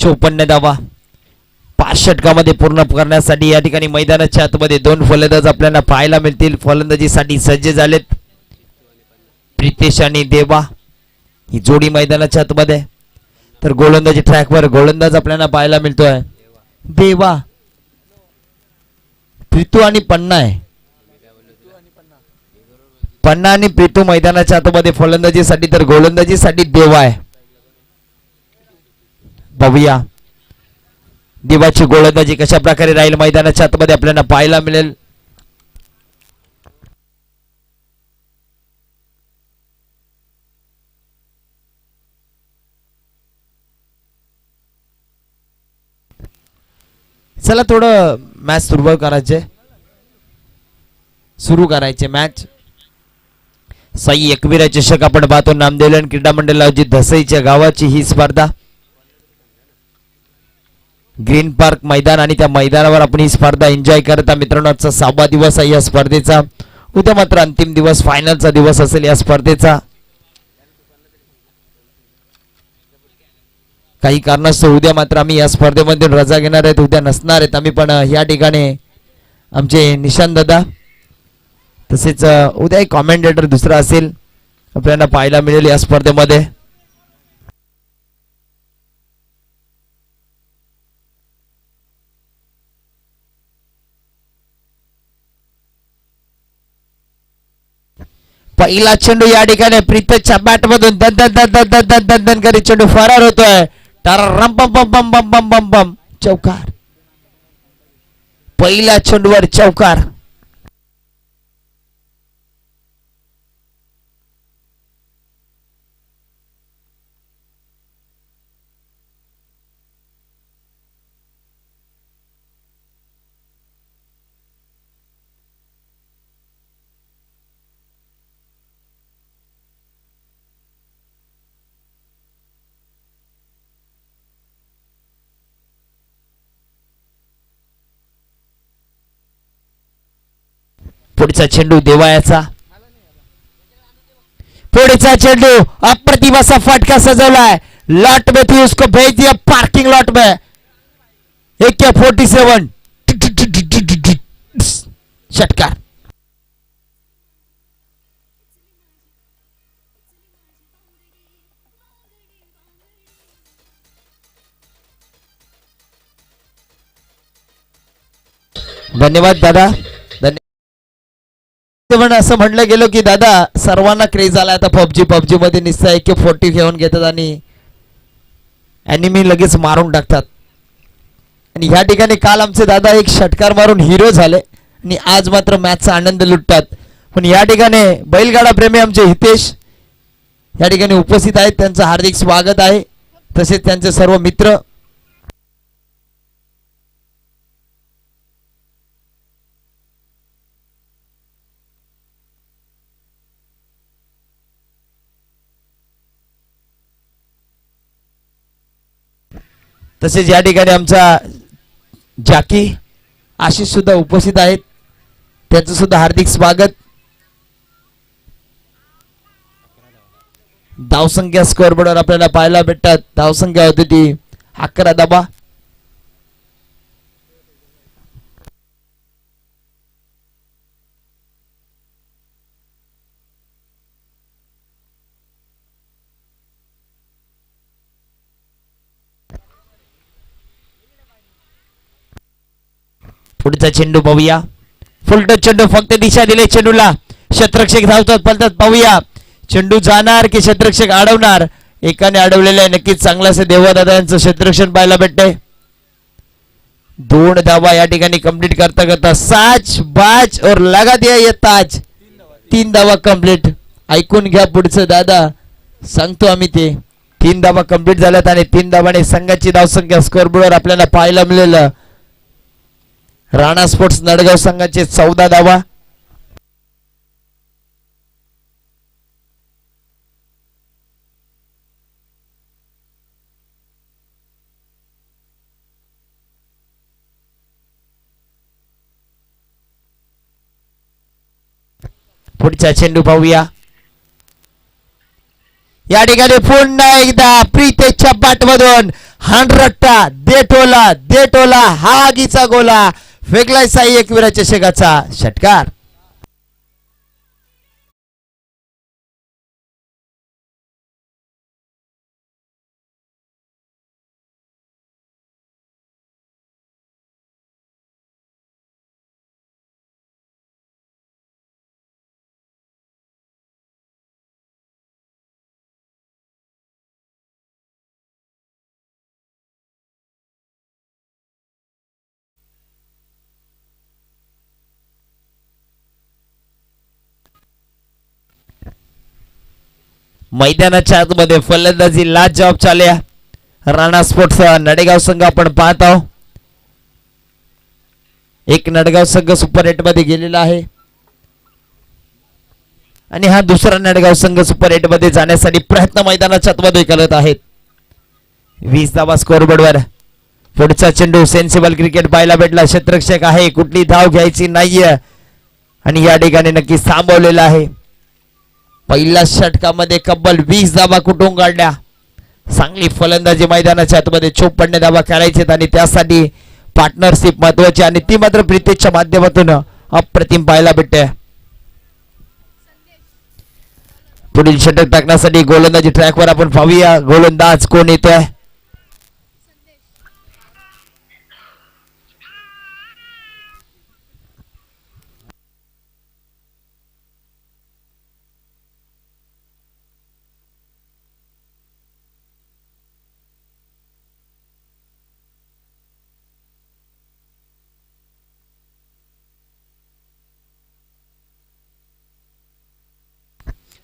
A: चौपन्न धावा 5 षटकामध्ये पूर्ण करण्यासाठी या ठिकाणी मैदानाच्या आतमध्ये 2 फलंदाज आपल्याला पाहायला मिळतील. फलंदाजीसाठी सज्ज झालेत प्रितेश आणि देवा. ही जोडी मैदानाच्या आतमध्ये. तर गोलंदाजी ट्रॅकवर गोलंदाज आपल्याला पाहायला मिळतोय देवा. प्रीतू आणि पन्ना आहे. पन्ना आणि प्रीतू मैदानाच्या आतमध्ये फलंदाजीसाठी. तर गोलंदाजीसाठी देवा आहे. बघूया देवाची गोलंदाजी कशा प्रकारे राहील मैदानाच्या आतमध्ये आपल्याला पाहायला मिळेल. चला थोडं मॅच सुरू करायचे मॅच. साई एकविरा चषक आपण पाहतो. नामदेवलन क्रीडा मंडळ आयोजित धसईच्या गावाची ही स्पर्धा. ग्रीन पार्क मैदान आणि त्या मैदानावर आपण ही स्पर्धा एन्जॉय करता मित्रांनो. आजचा 6वा दिवस आहे या स्पर्धेचा. उद्या मात्र अंतिम दिवस फायनलचा दिवस असेल या स्पर्धेचा. काही कारणास्तव उद्या मात्र आम्ही या स्पर्धेमध्ये रजा घेणार आहेत. उद्या नसणार आहेत आम्ही. पण या ठिकाणी आमचे निशांत दादा तसेच उद्या एक कॉमेंटेटर दुसरा असेल आपल्याला पाहायला मिळेल या स्पर्धेमध्ये. पहिला चेंडू या ठिकाणी प्रीतच्या बॅट मधून दन करीत चेंडू फरार होतोय. रम बम बम बम बम बम बम बम चौकार. पहिल्या चेंडूवर चौकार. पुढचा चेंडू देवायाचा, पुढचा चेंडू अप्रतिम असा फटका सजवलाय, लॉट में थी उसको भेज दिया पार्किंग लॉट में, AK-47 षटकार. धन्यवाद दादा. धन्यवाद. असं म्हटलं गेलं की दादा सर्वांना क्रेज आला आता पबजी मध्ये निस्ता AK-40 घेऊन घेतात आणि एनिमी लगेच मारून टाकतात. आणि ह्या ठिकाणी काल आमचे दादा एक षटकार मारून हिरो झाले आणि आज मात्र मॅचचा आनंद लुटतात. पण या ठिकाणी बैलगाडा प्रेमी आमचे हितेश या ठिकाणी उपस्थित आहेत, त्यांचं हार्दिक स्वागत आहे. तसेच त्यांचे सर्व मित्र. तसेच या ठिकाणी आमचा जाकी आशिष सुद्धा उपस्थित आहेत, त्यांचं सुद्धा हार्दिक स्वागत. धावसंख्या स्कोअरबोर्डवर आपल्याला पाहायला भेटतात. धावसंख्या होती ती 11 धावा. पुढचा चेंडू पाहूया. फुलटच चेंडू, फक्त दिशा दिले चेंडूला, क्षेत्ररक्षक धावतात पळतात. पाहूया चेंडू जाणार की क्षेत्ररक्षक अडवणार. एकाने अडवलेलं आहे, नक्कीच चांगलं असं देवादादा यांचं क्षेत्ररक्षण पाहायला भेटतंय. 2 धावा या ठिकाणी कंप्लीट करता करता साच बाज और लगा दिया ये ताज. 3 धावा कंप्लीट. ऐकून घ्या पुढचं दादा, सांगतो आम्ही ते. 3 धावा कंप्लीट झाल्यात आणि 3 धावाने संघाची धावसंख्या स्कोअरबोर्डवर आपल्याला पाहायला मिळेल. राणा स्पोर्ट्स नडगाव संघाचे 14 धावा. पुढचा चेंडू पाहूया. या ठिकाणी पुन्हा एकदा प्रीतेशच्या पाठमधून हानरट्टा देटोला हा आगीचा गोला फेकलाय साई एकविरा चषकाचा षटकार. मैदानाच्या आतमध्ये फलंदाजी लाजवाब चालल्या राणा स्पोर्ट्स नडेगाव संघ आपण पाहत आहोत. एक नडगाव संघ सुपर 8 मध्ये गेलेला आहे आणि हा दुसरा नडगाव संघ सुपर 8 मध्ये जाण्यासाठी प्रयत्न मैदानाच्या आतमध्ये करत आहेत. 20 धावा स्कोअरबोर्डवर. पुढचा चेंडू सेन्सिबल क्रिकेट पाहायला भेटला. क्षेत्ररक्षक आहे, कुठली धाव घ्यायची नाहीये आणि या ठिकाणी नक्की थांबवलेला आहे. पहिल्या षटकामध्ये कब्बल 20 धावा कुठून काढल्या. चांगली फलंदाजी मैदानाच्या आतमध्ये 54 धावा करायचे आणि त्यासाठी पार्टनरशिप महत्वाची आणि ती मात्र प्रीतेशच्या माध्यमातून अप्रतिम पाहायला भेटते. पुढील षटक टाकण्यासाठी गोलंदाजी ट्रॅकवर आपण पाहूया गोलंदाज कोण येतोय.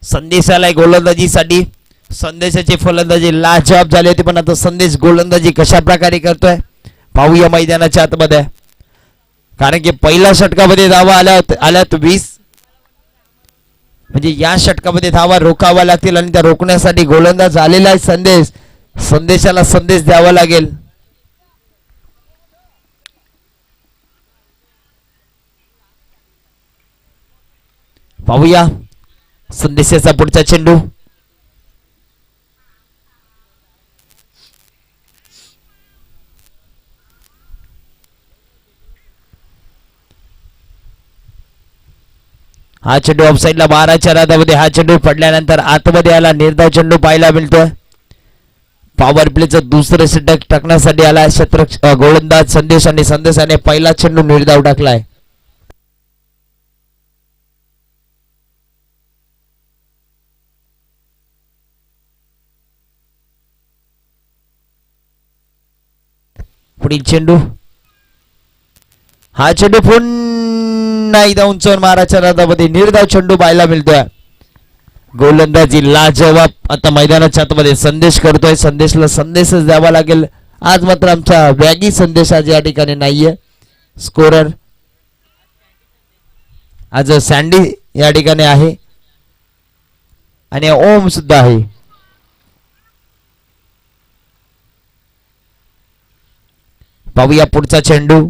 A: संदेश आलाय गोलंदाजीसाठी. संदेशाची फलंदाजी लाजवाब झाली होती, पण आता संदेश गोलंदाजी कशा प्रकारे करतोय पाहूया मैदानाच्या आतमध्ये. कारण की पहिल्या षटकामध्ये धावा आल्यात 20, म्हणजे या षटकामध्ये धावा रोखाव्या लागतील आणि त्या रोखण्यासाठी गोलंदाज आलेला आहे संदेश. संदेशाला संदेश द्यावा लागेल. पाहूया संदेशाचा पुढचा चेंडू. हा चेंडू ऑफसाईडला 12च्या रादामध्ये हा चेंडू पडल्यानंतर आतमध्ये आला. निर्धाव चेंडू पाहायला मिळतोय. पॉवर प्लेचं दुसरं षटक टाकण्यासाठी आला गोलंदाज संदेश आणि संदेशाने पहिला चेंडू निर्धाव टाकलाय. पुढील चेंडू. हा चेंडू पुन्हा एकदा उंचावून माराच्या रादामध्ये निर्धाव चेंडू पाहायला मिळतोय. गोलंदाजी लाजवाब आता मैदानाच्या आतमध्ये संदेश करतोय. संदेशला संदेशच द्यावा लागेल. आज मात्र आमचा वॅगी संदेश आज या ठिकाणी नाहीये. स्कोरर आज सँडी या ठिकाणी आहे आणि ओम सुद्धा आहे. पाहूया पुढचा चेंडू.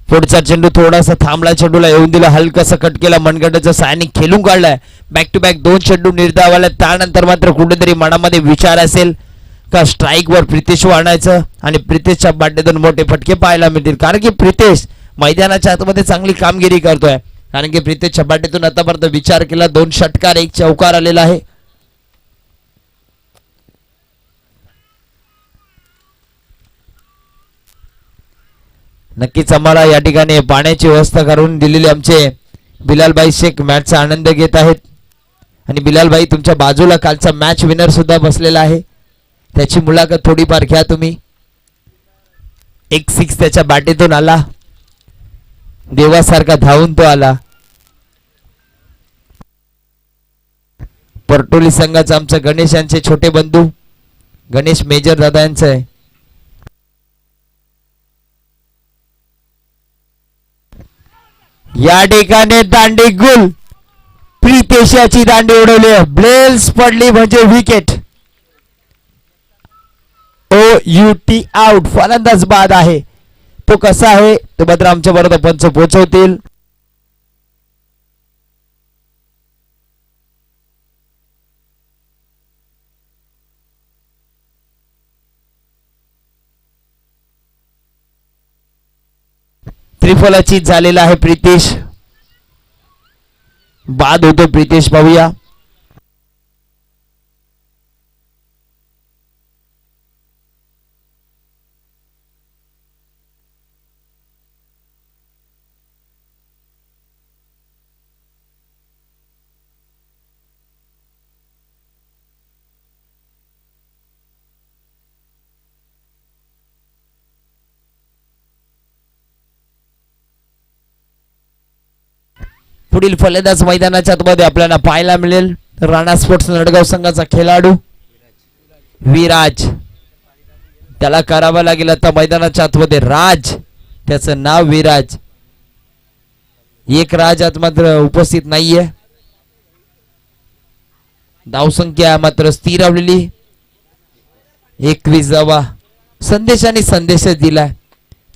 A: पुढचा चेंडू थोडासा थांबला. चेंडूला येऊन दिला. हलकासा कट केला. मनगटाचा सायनिक खेळून काढलाय. बॅक टू बॅक 2 चेंडू निर्धाव आला. त्यानंतर मात्र कुठेतरी मनामध्ये विचार असेल का स्ट्राईक वर प्रितेश आणायचं आणि प्रितेशच्या बॅटमधून मोठे फटके पाहायला मिळतील. कारण की प्रितेश मैदानाच्या आतमध्ये चांगली कामगिरी करतोय. कारण की प्रितेशच्या बॅटमधून आतापर्यंत विचार केला 2 षटकार 1 चौकार आलेला आहे. नक्कीच आम्हाला या ठिकाणी पाण्याची व्यवस्था करून दिलेली आमचे बिलालभाई शेख मॅचचा आनंद घेत आहेत. आणि बिलालभाई तुमच्या बाजूला कालचा मॅच विनर सुद्धा बसलेला आहे. त्याची मुलाखत थोडीफार घ्या तुम्ही. 1 6 त्याच्या बॅटीतून आला. देवासारखा धावून तो आला. परटोली संघाचा आमचा गणेश यांचे छोटे बंधू गणेश मेजर दादा यांचं आहे. या ठिकाणी दांडी गुल. प्रितेशाची दांडी उडवली. ब्लेल्स पडली म्हणजे विकेट. OUT out. फलंदाज बाद आहे. तो कसा आहे तो मात्र आमच्या बरोबर पंच पोहोचवतील. त्रिफलाची झालेला आहे प्रितेश. बाद होतो प्रितेश. पाहूया पुढील फलंदाज मैदानाच्या आतमध्ये आपल्याला पाहायला मिळेल. राणा स्पोर्ट्स नडगाव संघाचा खेळाडू विराज. त्याला करावा लागेल आता मैदानाच्या आतमध्ये राज. त्याचं नाव विराज. एक राज आत मात्र उपस्थित नाहीये. धावसंख्या मात्र स्थिर राहिलेली 21. संदेशाने संदेश दिलाय.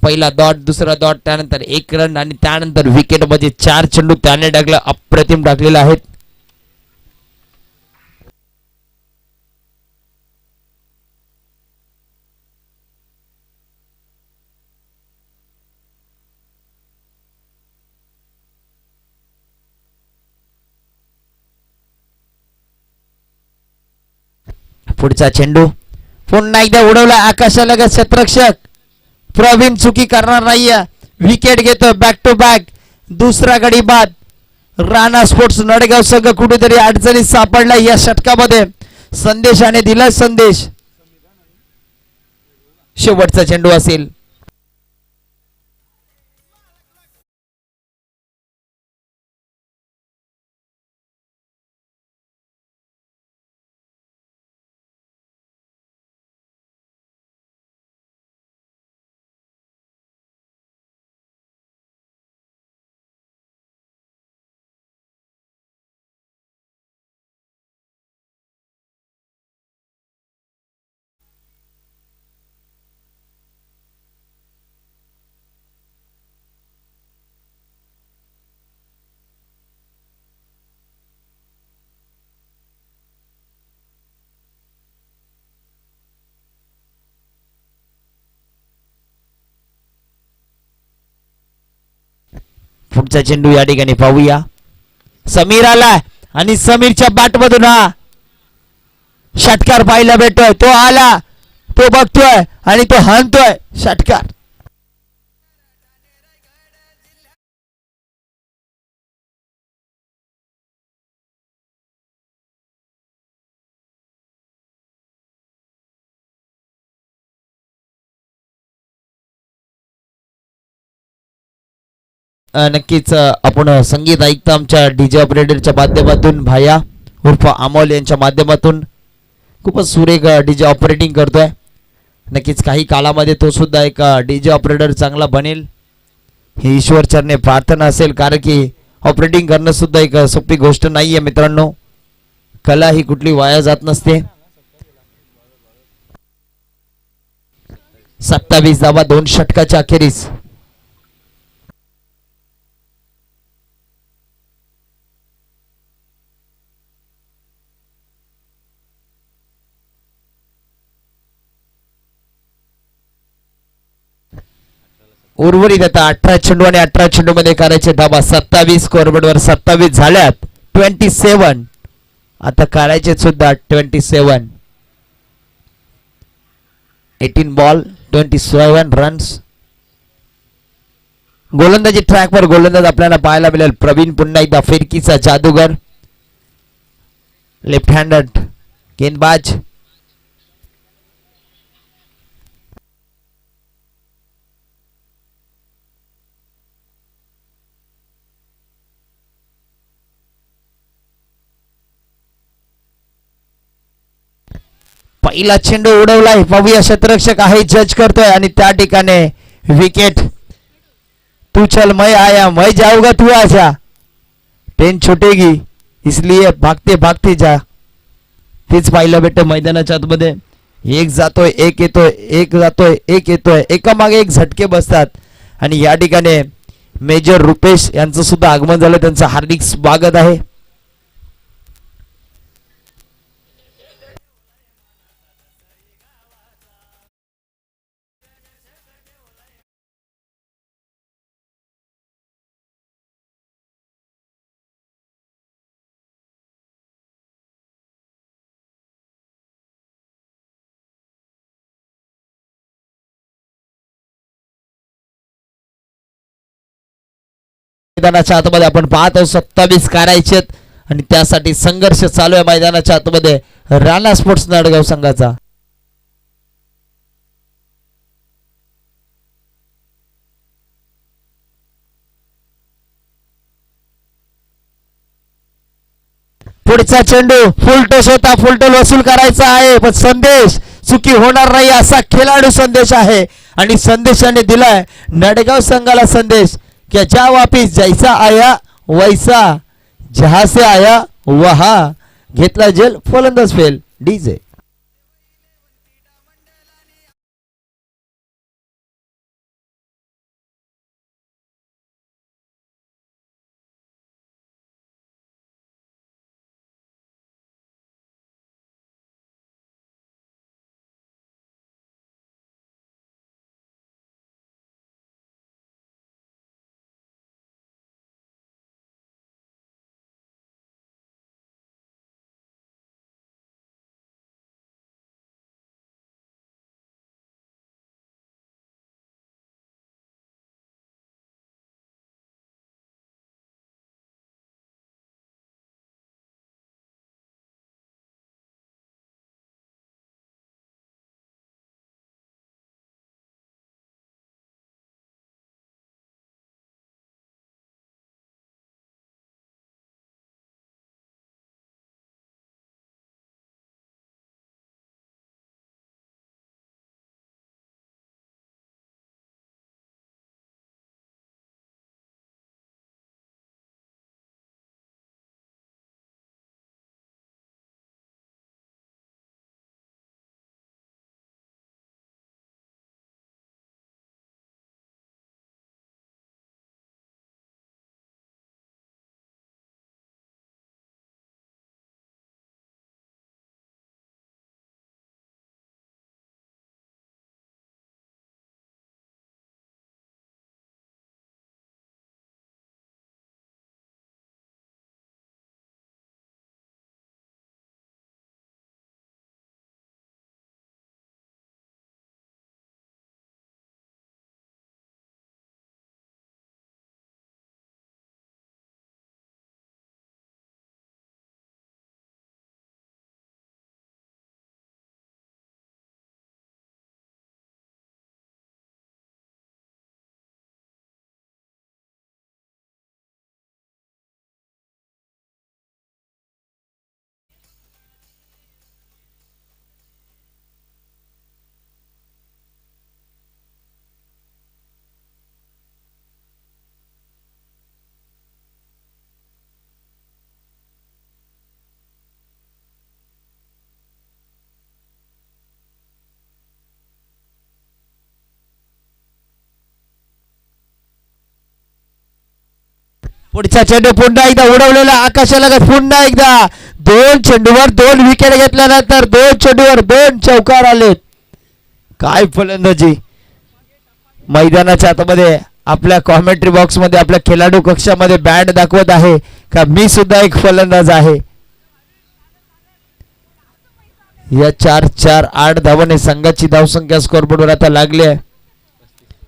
A: पहिला डॉट दुसरा डॉट त्यानंतर 1 रन आणि त्यानंतर विकेट मध्ये 4 चेंडू त्याने टाकला. अप्रतिम टाकलेला आहेत. पुढचा चेंडू पुन्हा एकदा उडवला आकाशाला. क्षेत्ररक्षक प्रवीण चुकी करणार नाहीये. विकेट घेतो. बॅक टू बॅक दुसरा गडी बाद. राणा स्पोर्ट्स नडगाव संघ कुठेतरी अडचणीत सापडला या षटकामध्ये. संदेशाने दिला संदेश. शेवटचा चेंडू असेल. पुढचा चेंडू या ठिकाणी पाहूया. समीर आलाय आणि समीरच्या बॅटमधून हा षटकार पाहायला भेटतोय. तो आला, तो बघतोय आणि तो हाणतोय षटकार. नक्कीच आपण संगीत ऐकता आमच्या डीजे ऑपरेटरच्या माध्यमातून भाया उर्फ अमोल यांच्या माध्यमातून खूपच सुरेख डीजे ऑपरेटिंग करतोय. नक्कीच काही काळामध्ये तो सुद्धा एक डीजे ऑपरेटर चांगला बनेल ही ईश्वर चरणे प्रार्थना असेल, कारण की ऑपरेटिंग करणं सुद्धा एक सोपी गोष्ट नाही आहे मित्रांनो. कला ही कुठली वाया जात नसते. 27 धावा 2 षटकाच्या अखेरीस. उर्वरित आता 18 चेंडू आणि 18 चेंडू मध्ये करायचे धाबा 27 स्कोअरबोर्डवर 27 झाल्यात. 27 आता करायचे सुद्धा 27. 18 बॉल 27 रन्स. गोलंदाजी ट्रॅकवर गोलंदाज आपल्याला पाहायला मिळेल प्रवीण, पुन्हा एकदा फिरकीचा जादूगर, लेफ्ट हँडेड गेंदबाज. पहिला चेंडू उडवलाय, पाहूया क्षेत्ररक्षक आहे जज करतोय आणि त्या ठिकाणी विकेट. तू चल मैं आया, मैं जाऊंगा तू आजा, ट्रेन छुटेगी इसलिए भागते भागते जा. तेच पाहिलं भेटतं मैदानाच्या आतमध्ये. एक जातोय एक येतोय, एक जातोय एक येतोय, एकामागे एक झटके बसतात आणि या ठिकाणी मेजर रुपेश यांचं सुद्धा आगमन झालं. त्यांचं हार्दिक स्वागत आहे. मैदानाच्या आतमध्ये आपण पाहत आहोत 27 करायचे आणि त्यासाठी संघर्ष चालू आहे मैदानाच्या आतमध्ये राणा स्पोर्ट्स नाडगाव संघाचा. पुढचा चेंडू फुलटोस होता, फुलटोल वसूल करायचा आहे पण संदेश चुकी होणार नाही असा खेळाडू संदेश आहे आणि संदेशाने दिलाय नाडगाव संघाला संदेश क्या जा वापिस जैसा आया वैसा, जहां से आया वहां. घेतला जेल, फलंदाज फेल. डीजे
B: पुढचा चेंडू पुन्हा एकदा उडवलेला आकाशाला पुन्हा एकदा 2 चेंडूवर 2 विकेट घेतल्यानंतर 2 चेंडूवर 2 चौकार आलेत. काय फलंदाजी मैदानाच्या आतमध्ये आपल्या कॉमेंट्री बॉक्स मध्ये आपल्या खेळाडू कक्षामध्ये बँड दाखवत आहे का मी सुद्धा एक फलंदाज आहे. या 4-4-8 धावाने संघाची धावसंख्या स्कोरबोर्डवर आता लागली आहे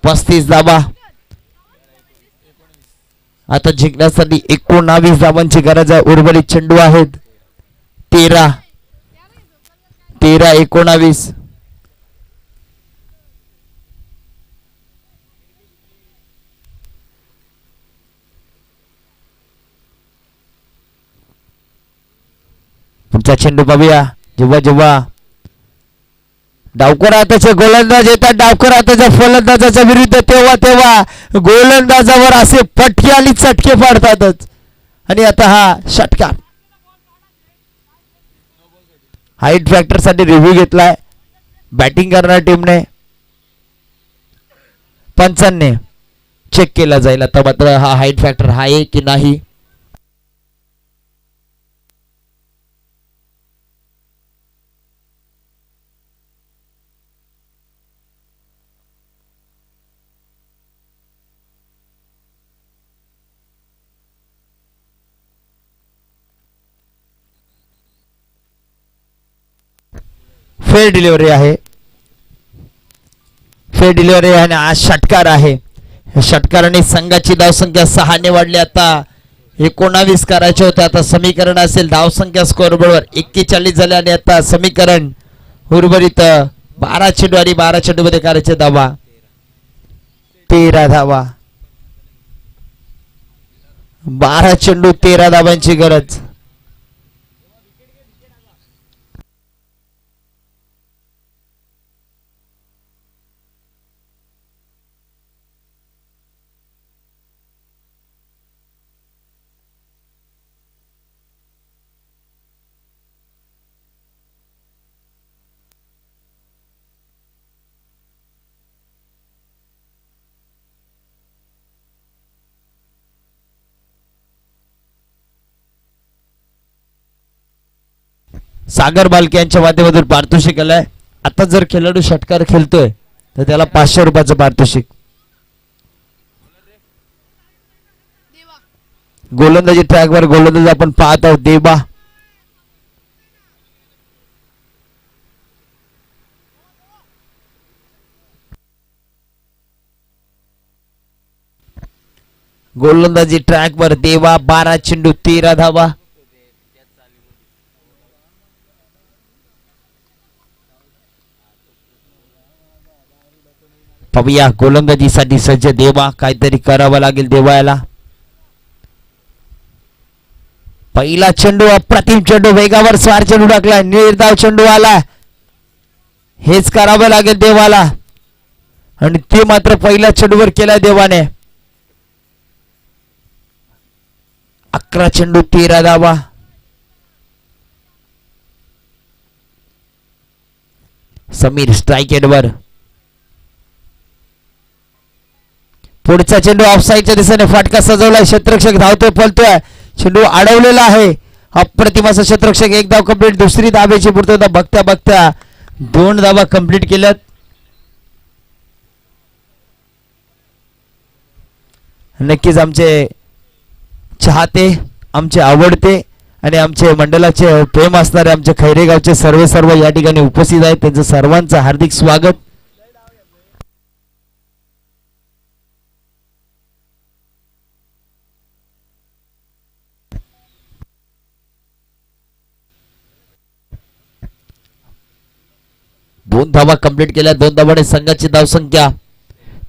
B: 35 धावा. आता जिंकण्यासाठी 19 धावांची गरज आहे. उर्वरित चेंडू आहेत 13-19. पुढचा चेंडू पाहूया. जेव्हा डावकर हाताचे गोलंदाज येतात डावकर हाताच्या फलंदाजाच्या विरुद्ध तेव्हा गोलंदाजावर असे फटके आणि चटके पाडतातच. आणि आता हा षटकार हाईट फॅक्टर साठी रिव्ह्यू घेतलाय बॅटिंग करणाऱ्या टीमने. पंचांनी चेक केला जाईल आता मात्र हा हाईट फॅक्टर आहे की नाही. फेअर डिलिव्हरी आहे आणि आज षटकार आहे. षटकाराने संघाची धावसंख्या 6 ने वाढली. आता 19 करायचे होते. आता समीकरण असेल धावसंख्या स्कोरबोर्डवर 41 झाले आणि आता समीकरण उर्वरित 12 चेंडू आणि 12 चेंडू मध्ये करायचे धावा 13 धावा. 12 चेंडू 13 धावांची गरज. सागर बालके यांच्या माध्यमातून पारितोषिक आलंय. आता जर खेळाडू षटकार खेळतोय तर त्याला 500 रुपयाचं पारितोषिक. गोलंदाजी ट्रॅकवर गोलंदाज आपण पाहत आहोत देबा. गोलंदाजी ट्रॅकवर देवा 12 चेंडू 13 धावा. पाहूया गोलंदाजीसाठी सज्ज देवा. काहीतरी करावं लागेल देवा याला. पहिला चेंडू अप्रतिम चेंडू वेगावर स्वार चेंडू टाकलाय. निर्धाव चेंडू आला. हेच करावं लागेल देवाला आणि ते मात्र पहिल्या चेंडूवर केलाय देवाने. 11 चेंडू 13 धावा. समीर स्ट्राइक एंडवर. पुढचा चेंडू ऑफसाईडच्या दिशेने फाटका सजवलाय. क्षेत्ररक्षक धावतोय पळतोय. चेंडू अडवलेला आहे. अप्रतिम असा क्षेत्ररक्षक. एक धाव कंप्लीट. दुसरी धावेची पूर्तता बघता बघता 2 धावा कंप्लीट केल्यात. नक्कीच आमचे चाहते आमचे आवडते आणि आमचे मंडळाचे प्रेम असणारे आमचे खैरेगावचे सर्व या ठिकाणी उपस्थित आहेत. त्यांचं सर्वांचं हार्दिक स्वागत. दोन धावा कंप्लीट केल्या. 2 धावाने संघाची धावसंख्या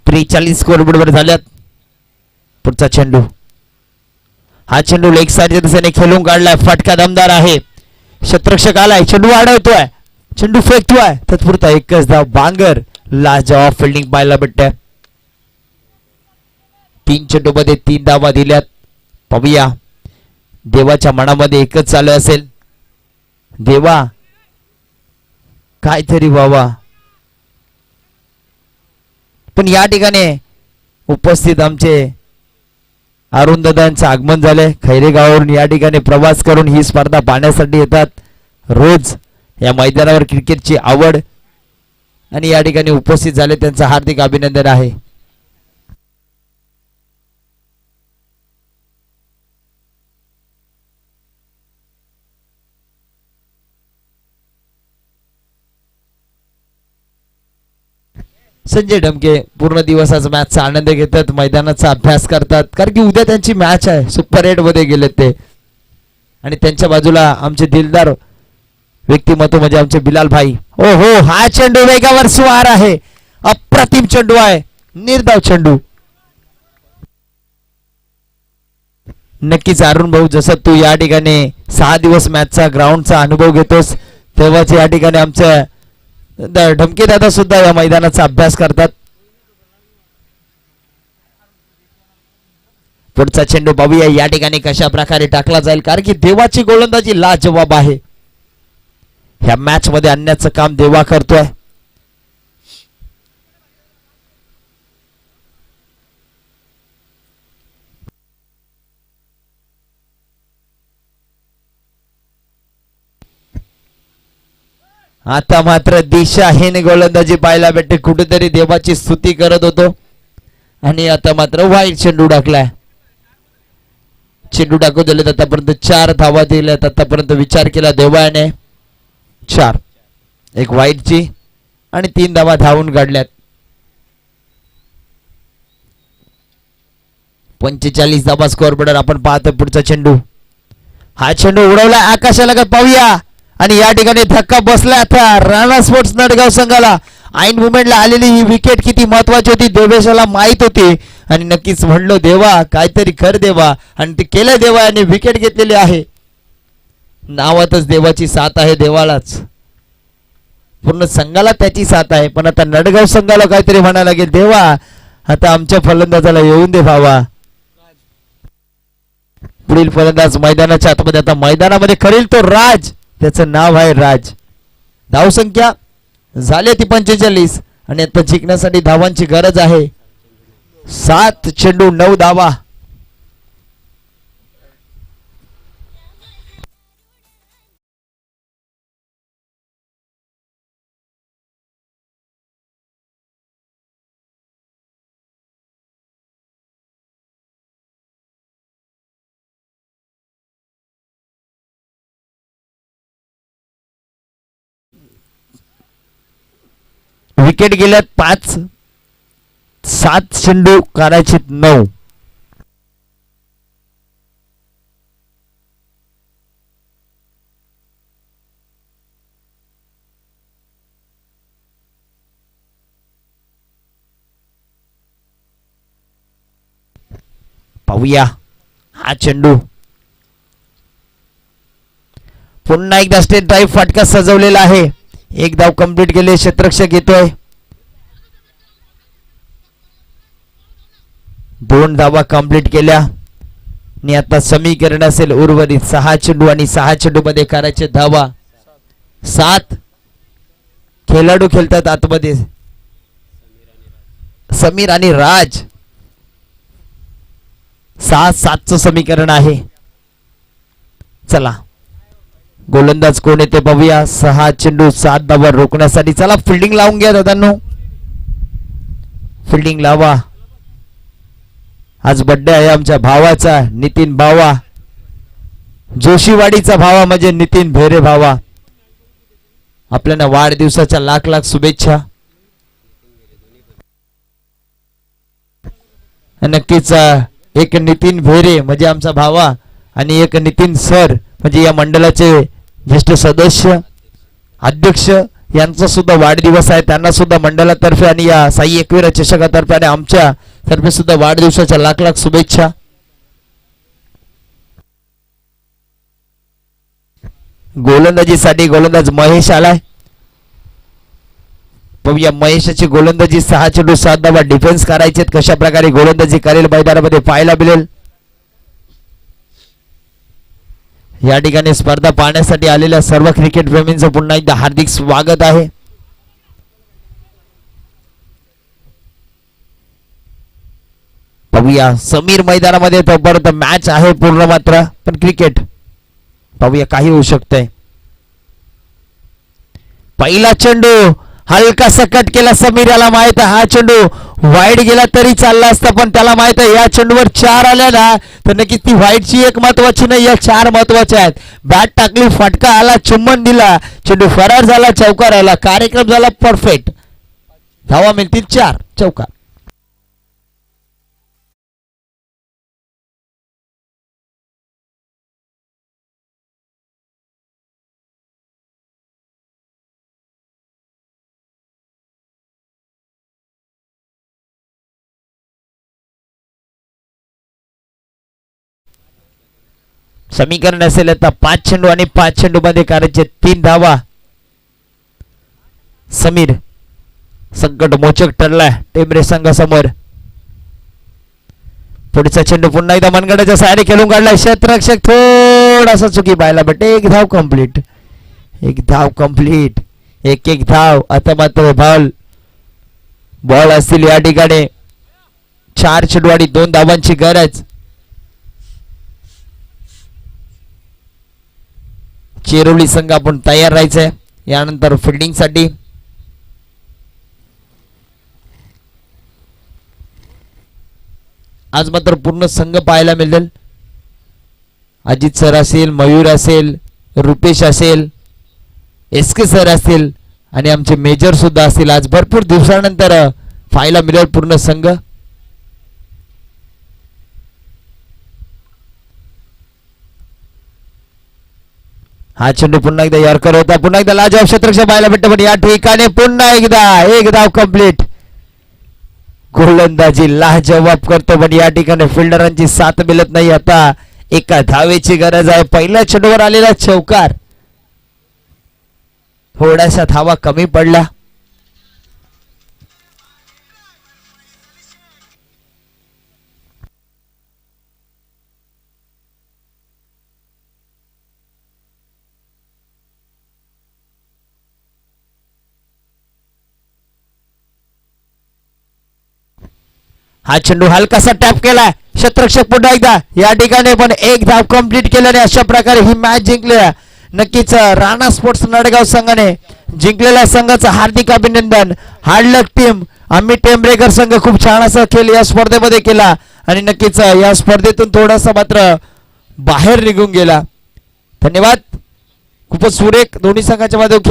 B: 43 स्कोरबोर्डवर झाल्यात. पुढचा चेंडू. हा चेंडू लेग साइडच्या दिशेने खेळून काढलाय. फटका दमदार आहे. क्षेत्ररक्षक आलाय. चेंडू अडवतोय. चेंडू फेकतोय. तत्पुरता एकच धाव. बांगर लाजवाब फिल्डिंग पाहायला भेटते. 3 चेंडू मध्ये 3 धावा दिल्यात. पाहूया देवाच्या मनामध्ये एकच चालू असेल. देवा काहीतरी व्हावा. पण या ठिकाणी उपस्थित आमचे अरुण दादांचं आगमन झाले. खैरे गावावरून या ठिकाणी प्रवास करून ही स्पर्धा पाहण्यासाठी येतात. रोज या मैदानावर क्रिकेटची आवड आणि या ठिकाणी उपस्थित झाले, त्यांचं हार्दिक अभिनंदन आहे. संजय ढमके पूर्ण दिवसाचा मॅचचा आनंद घेतात, मैदानाचा अभ्यास करतात, कारण की उद्या त्यांची मॅच आहे. सुपर 8 मध्ये गेले ते आणि त्यांच्या बाजूला आमचे दिलदार व्यक्तिमत्व म्हणजे आमचे बिलाल भाई. ओ हो, हा चेंडू वेगावर स्वार आहे, अप्रतिम चेंडू आहे, निर्धाव चेंडू. नक्कीच अरुण भाऊ, जसं तू या ठिकाणी 6 दिवस मॅचचा ग्राउंडचा अनुभव घेतोस, तेव्हाच या ठिकाणी आमच्या ढमके दादा सुद्धा या मैदानाचा अभ्यास करतात. पुढचा चेंडू पाहूया या ठिकाणी कशा प्रकारे टाकला जाईल, कारण की देवाची गोलंदाजी लाजवाब आहे. ह्या मॅच मध्ये आणण्याचं काम देवा करतोय. आता मात्र दिशाहीन गोलंदाजी पाहायला भेटते. कुठेतरी देवाची स्तुती करत होतो आणि आता मात्र वाईट चेंडू टाकलाय. चेंडू टाकू दिले, आतापर्यंत 4 धावा दिल्यात. आतापर्यंत विचार केला देवाने 4, एक वाईटची आणि 3 धावा धावून काढल्यात. 45 धावा स्कोअर बोर्डर आपण पाहतो. पुढचा चेंडू, हा चेंडू उडवला आकाशाला, पाहूया आणि या ठिकाणी धक्का बसला आता राणा स्पोर्ट्स नडगाव संघाला. ऐन मुमेंटला आलेली ही विकेट किती महत्वाची होती देवेशाला माहित होती आणि नक्कीच म्हणलो देवा काहीतरी कर देवा, आणि ते केलं देवा आणि विकेट घेतलेली आहे. नावातच देवाची साथ आहे, देवालाच पूर्ण संघाला त्याची साथ आहे. पण आता नडगाव संघाला काहीतरी म्हणायला लागेल, देवा आता आमच्या फलंदाजाला येऊन दे भावा. पुढील फलंदाज मैदानाच्या आतमध्ये, आता मैदानामध्ये करेल तो राज, त्याचं नाव आहे राज. धावसंख्या झाली ती 45 आणि आता जिंकण्यासाठी धावांची गरज आहे. 7 चेंडू 9 धावा. विकेट गेल्यात 5, 7 चेंडू करायचे 9. पाहूया हा चेंडू, पुन्हा एकदा स्टेट ड्राईव्ह फटका सजवलेला आहे. 1 धाव कंप्लीट केले, क्षेत्ररक्षक येतोय. 2 धावा कंप्लीट केल्या आणि आता समीकरण असेल उर्वरित 6 चेंडू आणि 6 चेंडू मध्ये करायचे धावा. 7 खेळाडू खेळतात आतमध्ये, समीर आणि राज. 6-7चं समीकरण आहे. चला गोलंदाज कोण येते पाहूया. 6 चेंडू 7 धावा रोखण्यासाठी. चला फिल्डिंग लावून घ्या दादांनो, फिल्डिंग लावा. आज बर्थडे आहे आमच्या भावाचा, नितीन भावा, जोशीवाडीचा भावा म्हणजे नितीन भेरे भावा. आपल्याला वाढदिवसाच्या लाख लाख शुभेच्छा. नक्कीच एक नितीन भेरे म्हणजे आमचा भावा आणि एक नितीन सर म्हणजे या मंडळाचे ज्येष्ठ सदस्य अध्यक्ष, यांचा सुद्धा वाढदिवस आहे. त्यांना सुद्धा मंडळातर्फे आणि या साई एकविरा चषकातर्फे आणि आमच्या तर्फे सुद्धा वाढदिवसाच्या लाख लाख शुभेच्छा. गोलंदाजीसाठी गोलंदाज महेश आलाय. पाहूया महेशाची गोलंदाजी. 6 चेंडू 7 धावा डिफेन्स करायचे. कशा प्रकारे गोलंदाजी करेल मैदानामध्ये पाहायला मिळेल. या ठिकाणी स्पर्धा पाहण्यासाठी आलेल्या सर्व क्रिकेट प्रेमींचं पुन्हा एकदा हार्दिक स्वागत आहे. पाहूया समीर मैदानामध्ये तोपर्यंत मॅच आहे पूर्ण मात्र पण क्रिकेट पाहूया काही होऊ शकतंय. पहिला चेंडू हलकासा कट केला समीर, याला माहित आहे हा चेंडू वाईड गेला तरी चालला असता पण त्याला माहित आहे या चेंडूवर 4 आल्या ना तर नक्कीच ती वाईडची एक महत्वाची नाही, या 4 महत्वाच्या आहेत. बॅट टाकली, फटका आला, चुंबन दिला, चेंडू फरार झाला, चौकार आला, कार्यक्रम झाला परफेक्ट. धावा मिळतील 4, चौकार. समीकरण असेल आता 5 चेंडू आणि 5 चेंडू मध्ये करायचे 3 धावा. समीर संकट मोचक ठरलाय टेंबरे संघासमोर. पुढचा चेंडू पुन्हा एकदा मनगडाच्या सायने खेळून काढलाय, क्षेत्ररक्षक थोडासा चुकी पाहिला बट एक धाव कंप्लीट. एक धाव कंप्लीट, एक धाव. आता मात्र बॉल असतील या ठिकाणी. 4 चेंडू आणि 2 धावांची गरज. चेरोली संघ आपण तयार राहायचंय यानंतर फिल्डिंग साठी. आज मात्र पूर्ण संघ पाहायला मिळेल. अजित सर असेल, मयूर असेल, रुपेश असेल, एसके सर असतील आणि आमचे मेजर सुद्धा असतील. आज भरपूर दिवसानंतर पाहायला मिळेल पूर्ण संघ. हा चेंडू पुन्हा एकदा यॉर्कर होता, पुन्हा एकदा लाजवाब क्षेत्ररक्षक पाहायला भेटतं पण या ठिकाणी पुन्हा एकदा एक धाव कंप्लीट. गोलंदाजी लाजवाब करतो पण या ठिकाणी फिल्डरांची साथ मिळत नाही. आता एका धावेची गरज आहे. पहिल्या चेंडूवर आलेला चौकार, थोड्याशा धावा कमी पडल्या. हा चेंडू हलकासा टॅप केलाय, क्षेत्ररक्षक पुन्हा एकदा या ठिकाणी पण एक धाव कंप्लीट केल्याने अशा प्रकारे ही मॅच जिंकली. नक्कीच राणा स्पोर्ट्स नडगाव संघाने जिंकलेल्या संघाचं हार्दिक अभिनंदन. हार्डलक टीम आम्ही टेंबरेकर संघ खूप छान असा खेळ या स्पर्धेमध्ये केला आणि नक्कीच या स्पर्धेतून थोडासा मात्र बाहेर निघून गेला. धन्यवाद. खूपच सुरेख दोन्ही संघाच्या मध्ये खेळ